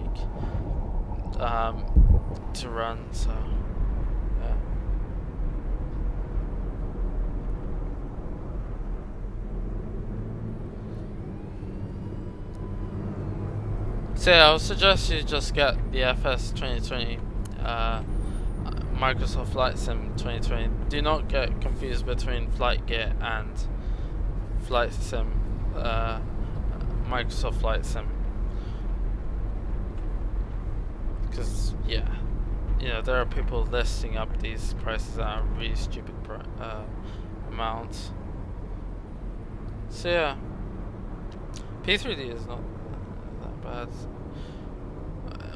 to run. So, yeah. So yeah, I would suggest you just get the FS 2020, Microsoft Flight Sim 2020. Do not get confused between Flight Gear and Flight Sim, Microsoft Flight Sim. Because yeah, you know, there are people listing up these prices at a really stupid amounts. So yeah, P3D is not that bad.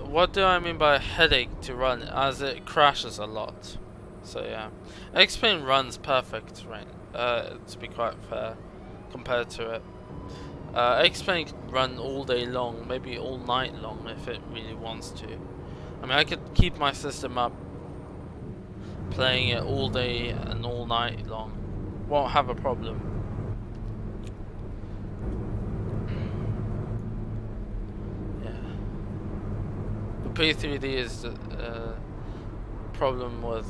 What do I mean by headache to run? As it crashes a lot. So yeah, X-Plane runs perfect, right? To be quite fair, compared to it. X-Plane can run all day long, maybe all night long if it really wants to. I mean, I could keep my system up, playing it all day and all night long. Won't have a problem. Yeah. The P3D is the problem with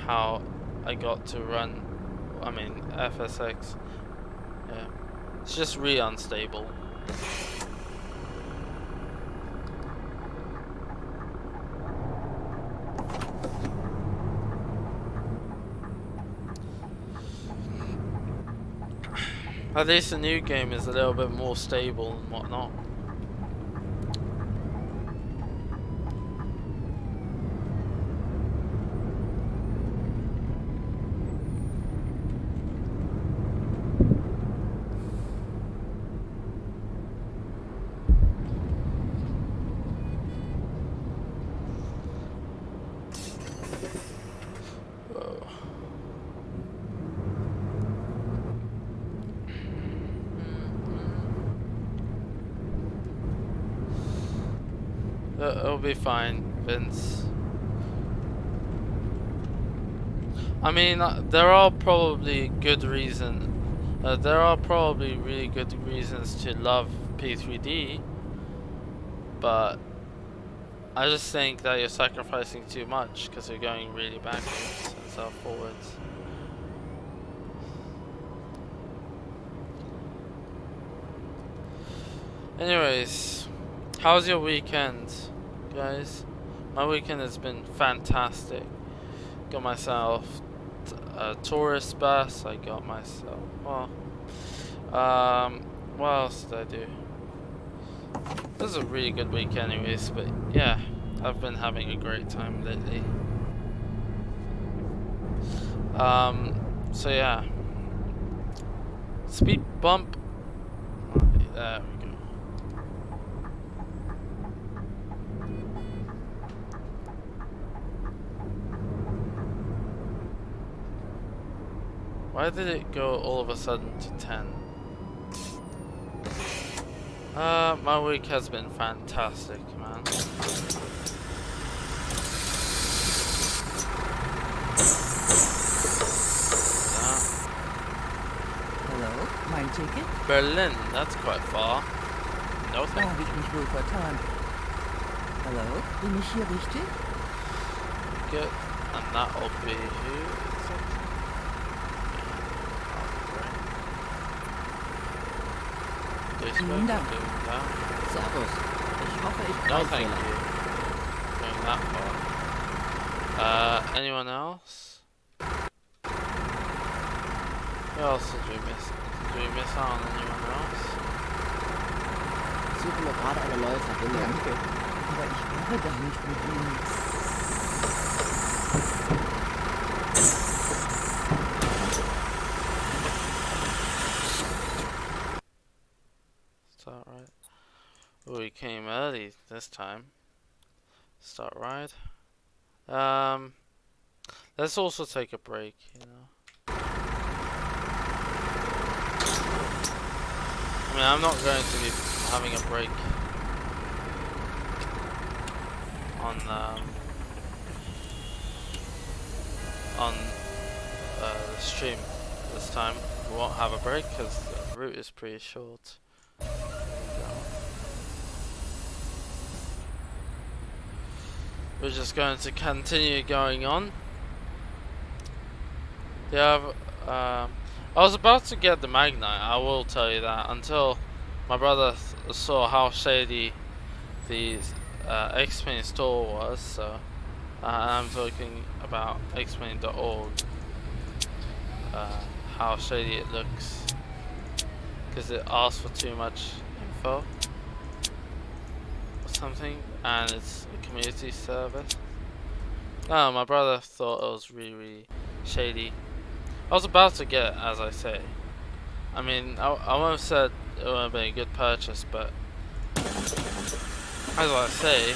how I got to run, I mean FSX. Yeah, it's just really unstable. At least the new game is a little bit more stable and whatnot. It'll be fine, Vince. I mean, there are probably good reasons. There are probably really good reasons to love P3D, but I just think that you're sacrificing too much because you're going really backwards instead of forwards. Anyways, how's your weekend, guys? My weekend has been fantastic. Got myself a tourist bus. I got myself, well, what else did I do? This is a really good week anyways, but yeah, I've been having a great time lately. So yeah. Speed bump. There we go. Why did it go all of a sudden to 10? My week has been fantastic, man. Hello, mein Ticket? Berlin, that's quite far. No Da thank habe ich mich wohl vertan. Hallo, bin ich hier richtig? you. Good. And that'll be who? Exactly? Vielen Dank. Doing that. Servus. Ich hoffe, ich No weiß thank Fehler. you. Going that far. Anyone else? Who else did we miss? Did we miss out on anyone else? Ich suche mir gerade eine neue Verbindung. Danke. Aber ich fahre da nicht mit Ihnen. Start right. Oh, we came early this time. Start right. Let's also take a break, you know. I mean, I'm not going to be having a break on the stream this time. We won't have a break because the route is pretty short. There we go. We're just going to continue going on. Yeah, I was about to get the Magnite, I will tell you that, until my brother saw how shady the X-Plane store was, so I'm talking about xplane.org, how shady it looks, because it asks for too much info or something, and it's a community service. Oh, my brother thought it was really, really shady. I was about to get it, as I say. I mean, I won't have said it would have been a good purchase, but as I say,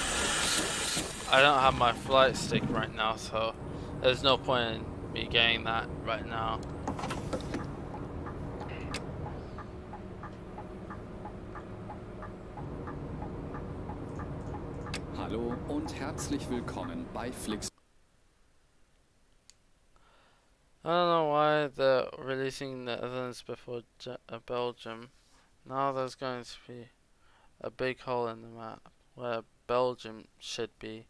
I don't have my flight stick right now, so there's no point in me getting that right now. Hallo und herzlich willkommen bei Flix. I don't know why they're releasing the Netherlands before Belgium. Now there's going to be a big hole in the map where Belgium should be.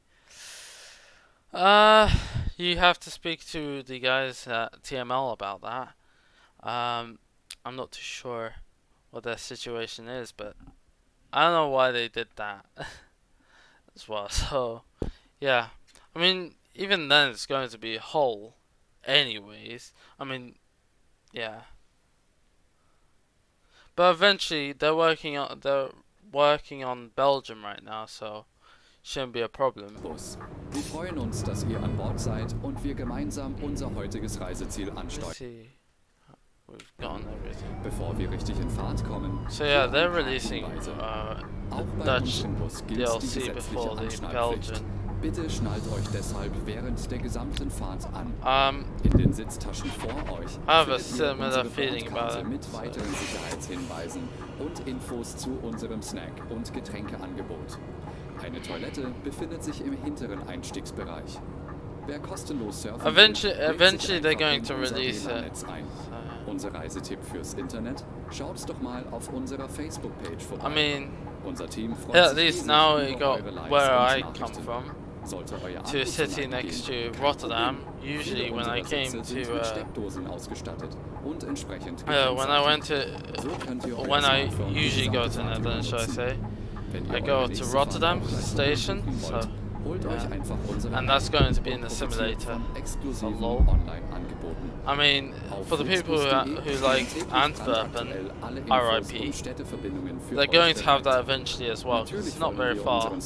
you have to speak to the guys at TML about that. I'm not too sure what their situation is, but I don't know why they did that as well. So, yeah. I mean, even then it's going to be a hole anyways. I mean, yeah. But eventually they're working on Belgium right now, so shouldn't be a problem. Wir freuen uns, dass ihr an Bord seid und wir gemeinsam unser heutiges Reiseziel Let's ansteuern. see. We've gotten everything. Bevor wir richtig in Fahrt kommen, So yeah, hier they're ein paar releasing Hinweise. Auch bei Dutch unserem Bus gilt die DLC before gesetzliche the Anschnallpflicht. Belgian. Bitte schnallt euch deshalb während der gesamten Fahrt an. In den Sitztaschen vor euch I have a findet ihr similar unsere feeling about Bordkarte it. mit weiteren Sicherheitshinweisen und Infos zu unserem Snack- und Getränkeangebot. Eine Toilette befindet sich im hinteren Einstiegsbereich. Wer kostenlos surfen will, Eventually they're wählt sich going einfach to in unser release it. WLAN-Netz ein. Unser Reisetipp fürs Internet? Schaut doch mal auf unserer Facebook-Page vorbei. I mean, Unser Team freut yeah, at sich least riesig now über we got eure Likes where und I come Nachrichten. from, Sollte euer to a Akku city zu next to gehen, kein Rotterdam. Problem. Usually Viele when I unserer came Sitze sind to mit Steckdosen ausgestattet und entsprechend when I went gekennzeichnet. to So könnt ihr euer when I Smartphone die usually go gesamte to Fahrt über Netherlands, shall I nutzen. say? Wenn ihr I eure go to nächste Fahrt Rotterdam auch gleich station, buchen so wollt, holt euch yeah. einfach unsere And App that's going to be in und the profitiert simulator. von exklusiven lol. Online-Angeboten. I mean, for the people who like Antwerpen, RIP, they're going to have that eventually as well, 'cause it's not very far from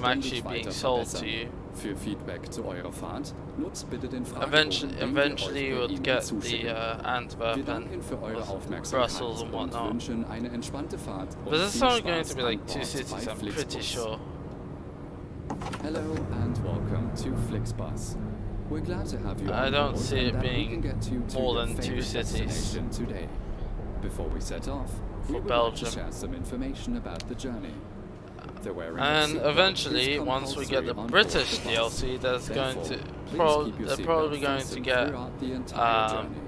actually being sold to you. Für Feedback zu eurer Fahrt nutzt bitte den Fragebogen, Eventually you den wir would euch per get E-Mail the zuschicken. Wir Antwerpen, danken für eure Brussels Aufmerksamkeit and und whatnot. wünschen eine entspannte Fahrt und But this is viel only going Spaß to be an like 2 Bord cities, bei I'm pretty Flixbus. sure. Hello and welcome to Flixbus. We're glad to have you I on don't board see and it that we being can get you to more your than 2 favorite cities. destination today. Before we set off, we would Belgium. like to share some information about the journey. The wearing of And seatbelt eventually, is once we get the compulsory on board British the bus. DLC, there's going Therefore, to please keep your they're seatbelt probably going to fastened get throughout the entire um, journey.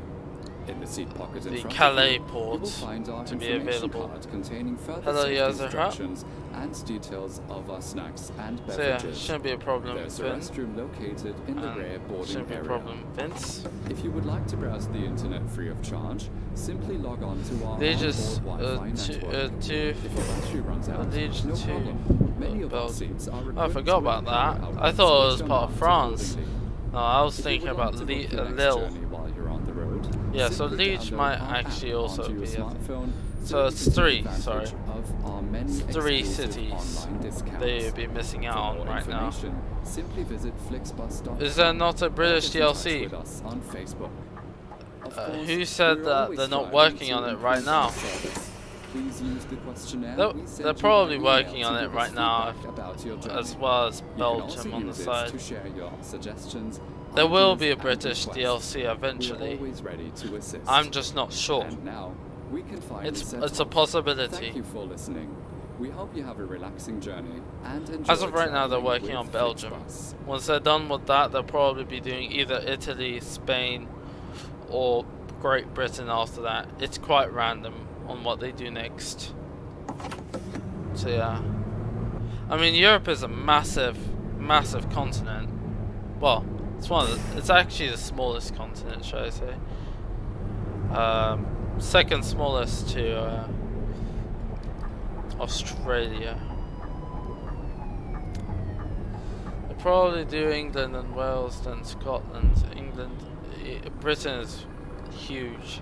In the seat pocket in the front Calais of you, port you will find our to be information available. card containing further Hello, safety Yazahra. instructions and details of our snacks and So yeah, beverages. shouldn't be a problem, There's a Finn. restroom located in the rear And boarding shouldn't be a area. problem, Vince. If you would like to browse the internet free of charge, simply log on to our They just onboard Wi-Fi network. to If your battery runs out, Leeds no to problem. Many of our Belgium. seats are Oh, I equipped forgot with about that. power I outlets, thought it which was are part of marked France. accordingly. No, I was If you thinking would like about to book your next Lille. journey while you're on the road, Yeah, so simply Leeds download might our app actually also onto your be a thing. smartphone So you it's can take 3, advantage sorry. of our many 3 exclusive cities online discounts. that you'd be missing For out on more right now. information, simply visit flixbus.com. Is there not a or British get in touch DLC? with us on Facebook. Of course, Who said we're that always they're not striving working to on it right improve now? our service. Please use the questionnaire They're- we sent they're you probably by email working to on it give us right now, feedback about your as journey. well as You can Belgium also on the use it side. to share your suggestions, There will ideas, be a and British requests. DLC We're eventually. always ready to assist. I'm just not sure. And now, we can finally set It's a off. possibility. Thank you for listening. We hope you have a relaxing journey and enjoy As of right now, they're traveling working with on Belgium. Flixbus. Once they're done with that, they'll probably be doing either Italy, Spain, or Great Britain after that. It's quite random on what they do next. So yeah. I mean, Europe is a massive, massive continent. Well, it's actually the smallest continent, should I say. Second smallest to Australia. They'll probably do England and Wales, then Scotland, England. Britain is huge.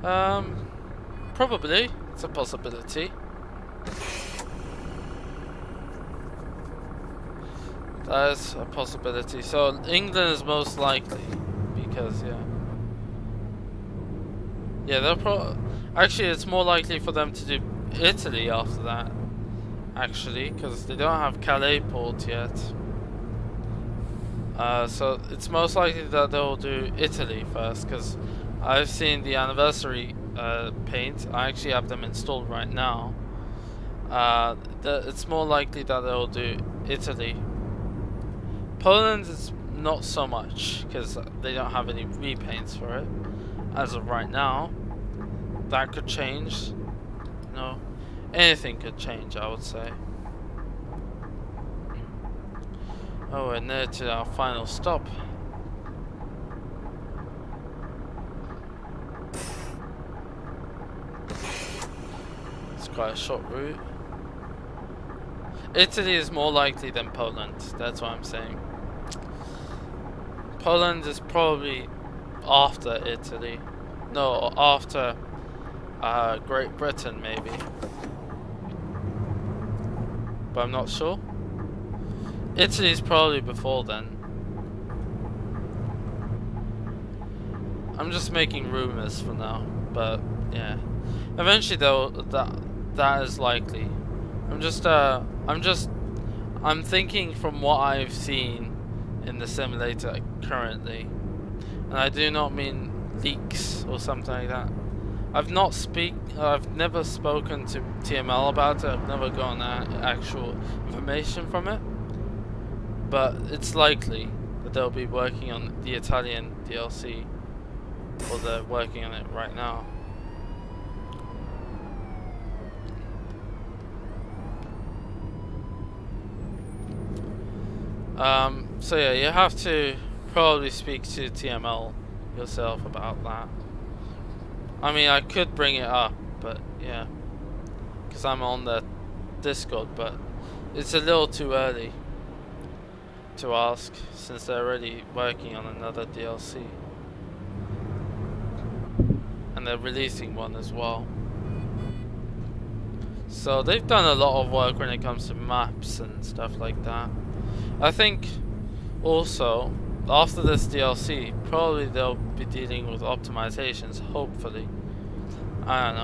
Probably, it's a possibility. That is a possibility. So England is most likely, because yeah, they'll actually it's more likely for them to do Italy after that. Actually, because they don't have Calais port yet. So it's most likely that they'll do Italy first, because I've seen the anniversary paint. I actually have them installed right now. It's more likely that they'll do Italy. Poland is not so much, because they don't have any repaints for it as of right now. That could change. No, anything could change, I would say. Oh, we're near to our final stop. quite a short route. Italy is more likely than Poland, that's what I'm saying. Poland is probably after Italy. No, after Great Britain maybe. But I'm not sure. Italy's probably before then. I'm just making rumors for now, but yeah. Eventually though, that is likely. I'm thinking from what I've seen in the simulator currently. And I do not mean leaks or something like that. I've never spoken to TML about it. I've never gotten actual information from it. But it's likely that they'll be working on the Italian DLC, or they're working on it right now. So yeah, you have to probably speak to TML yourself about that. I mean, I could bring it up, but yeah, because I'm on the Discord, but it's a little too early to ask since they're already working on another DLC and they're releasing one as well. So they've done a lot of work when it comes to maps and stuff like that. I think also after this DLC probably they'll be dealing with optimizations, hopefully. I don't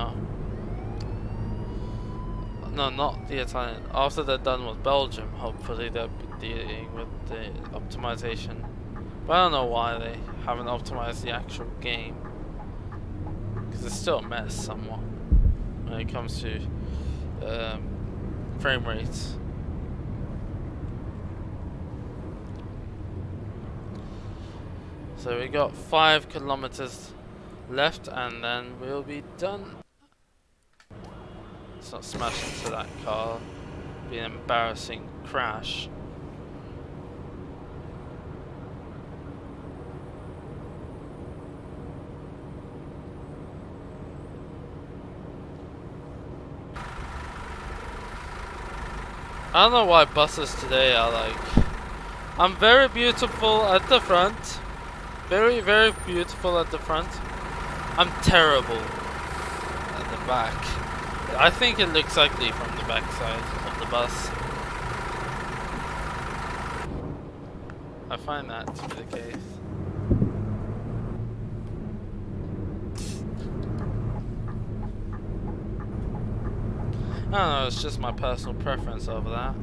know. No, not the Italian. After they're done with Belgium, hopefully they'll be dealing with the optimization. But I don't know why they haven't optimized the actual game, because it's still a mess somewhat when it comes to frame rates. So we got 5 kilometers left and then we'll be done. Let's not smash into that car. Be an embarrassing crash. I don't know why buses today are like... I'm very beautiful at the front. Very, very beautiful at the front. I'm terrible at the back. I think it looks ugly from the back side of the bus. I find that to be the case. I don't know, it's just my personal preference over that.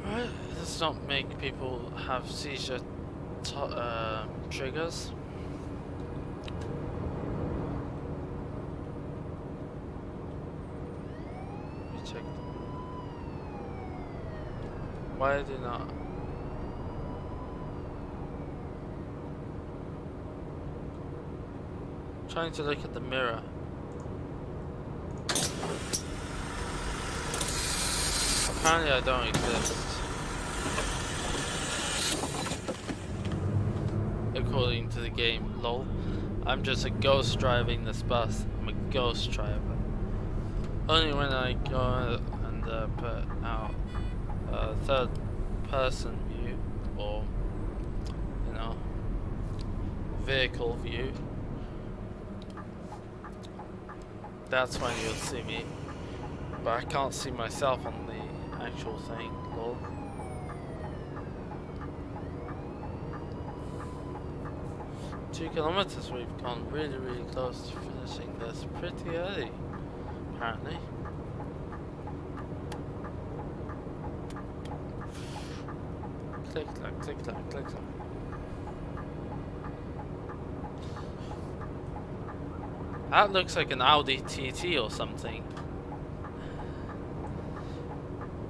Right, let's not make people have seizure triggers. Let me check them. Why do not? Trying to look at the mirror. Apparently I don't exist. According to the game, lol. I'm just a ghost driving this bus. I'm a ghost driver. Only when I go and put out a third person view, or, you know, vehicle view. That's when you'll see me, but I can't see myself on the actual thing, lol. Two kilometers, we've gone really, really close to finishing this pretty early, apparently. Click, clack, click, clack, click, clack. That looks like an Audi TT or something.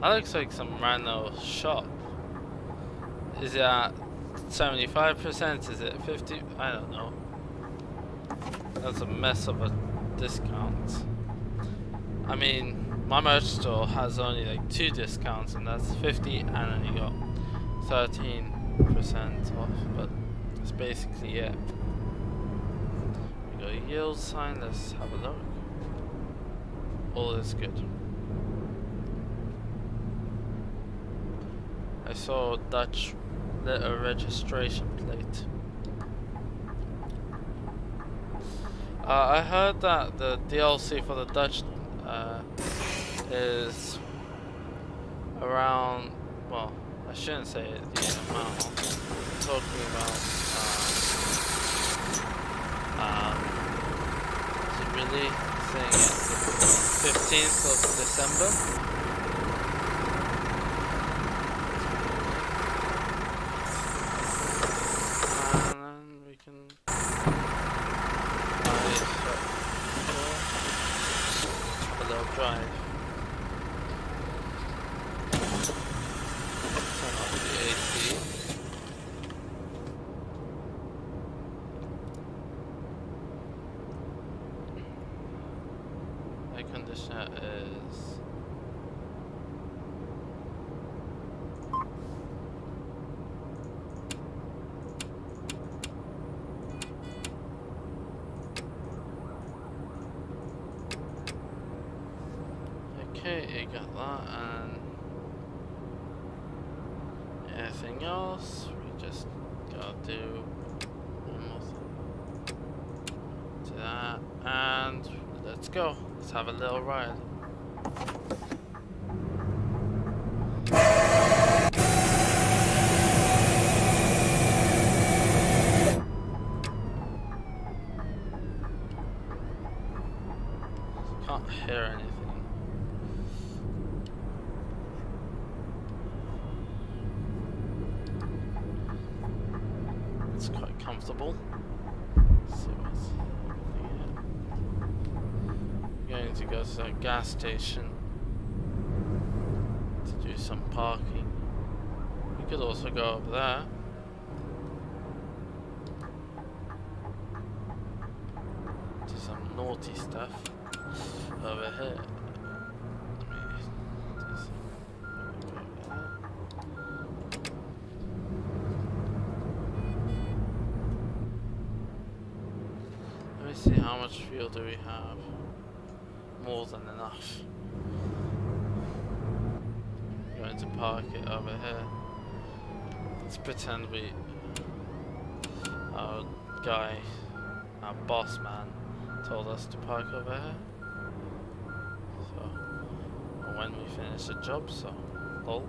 That looks like some random shop. Is it at 75%? Is it 50? I don't know. That's a mess of a discount. I mean, my merch store has only like 2 discounts, and that's 50, and then you got 13% off, but that's basically it. We got a yield sign, let's have a look. All is good. I saw a Dutch letter registration plate. I heard that the DLC for the Dutch is around, well, I shouldn't say it, the amount. I'm talking about, is it really saying it the 15th of December? And then we can a little drive. Turn off the AC. Air conditioner is okay, you got that, and anything else, we just gotta do one more thing to that, and let's go. Let's have a little ride. Can't hear anything. It's quite comfortable. Let's see what's here. Going to go to a gas station to do some parking. We could also go over there. Do some naughty stuff over here. Let me do some over there. Let me see, how much fuel do we have? More than enough. I'm going to park it over here. Let's pretend our guy, our boss man, told us to park over here. So, when we finish the job, so, lol.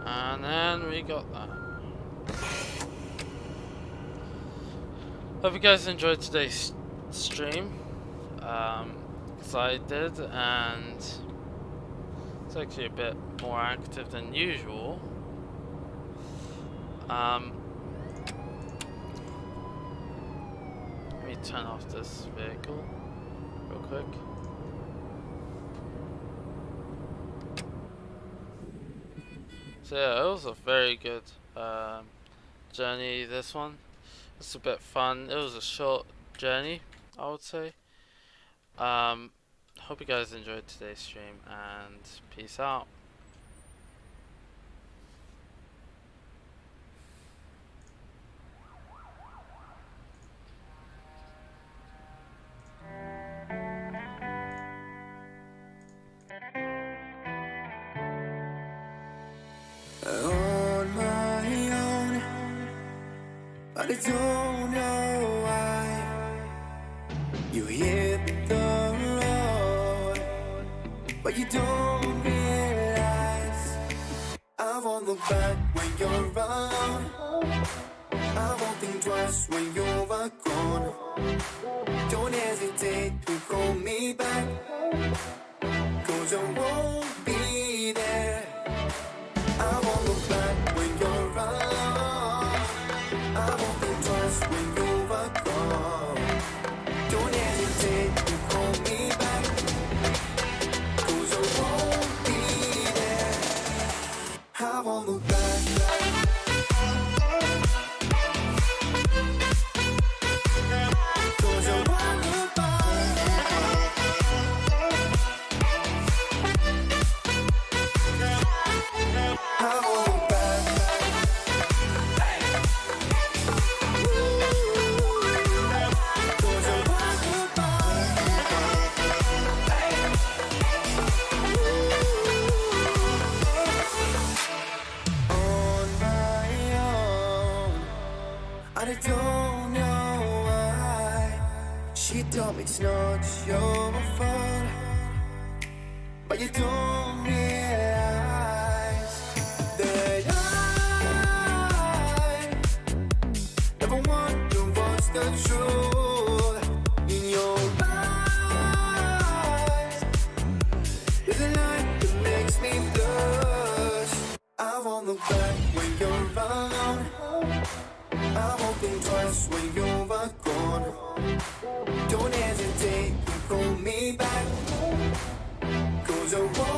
And then we got that. Hope you guys enjoyed today's stream. Because I did, and it's actually a bit more active than usual. Let me turn off this vehicle real quick. So yeah, it was a very good journey, this one. It's a bit fun. It was a short journey, I would say. Hope you guys enjoyed today's stream, and peace out. On my own, but I don't know why. You hit the road, but you don't realize I won't look back when you're around. I won't think twice when you're gone. Don't hesitate to call me back, 'cause I won't be there. I won't look back when you're around. I won't think twice when you're gone. Don't hesitate to call me back, 'cause I won't be there. you're my fun, but you don't realize that I never wonder what's the truth in your eyes. There's a light that makes me blush. I won't look back when you're around. I won't think twice when you're gone. Don't hesitate to pull me back, 'cause I won't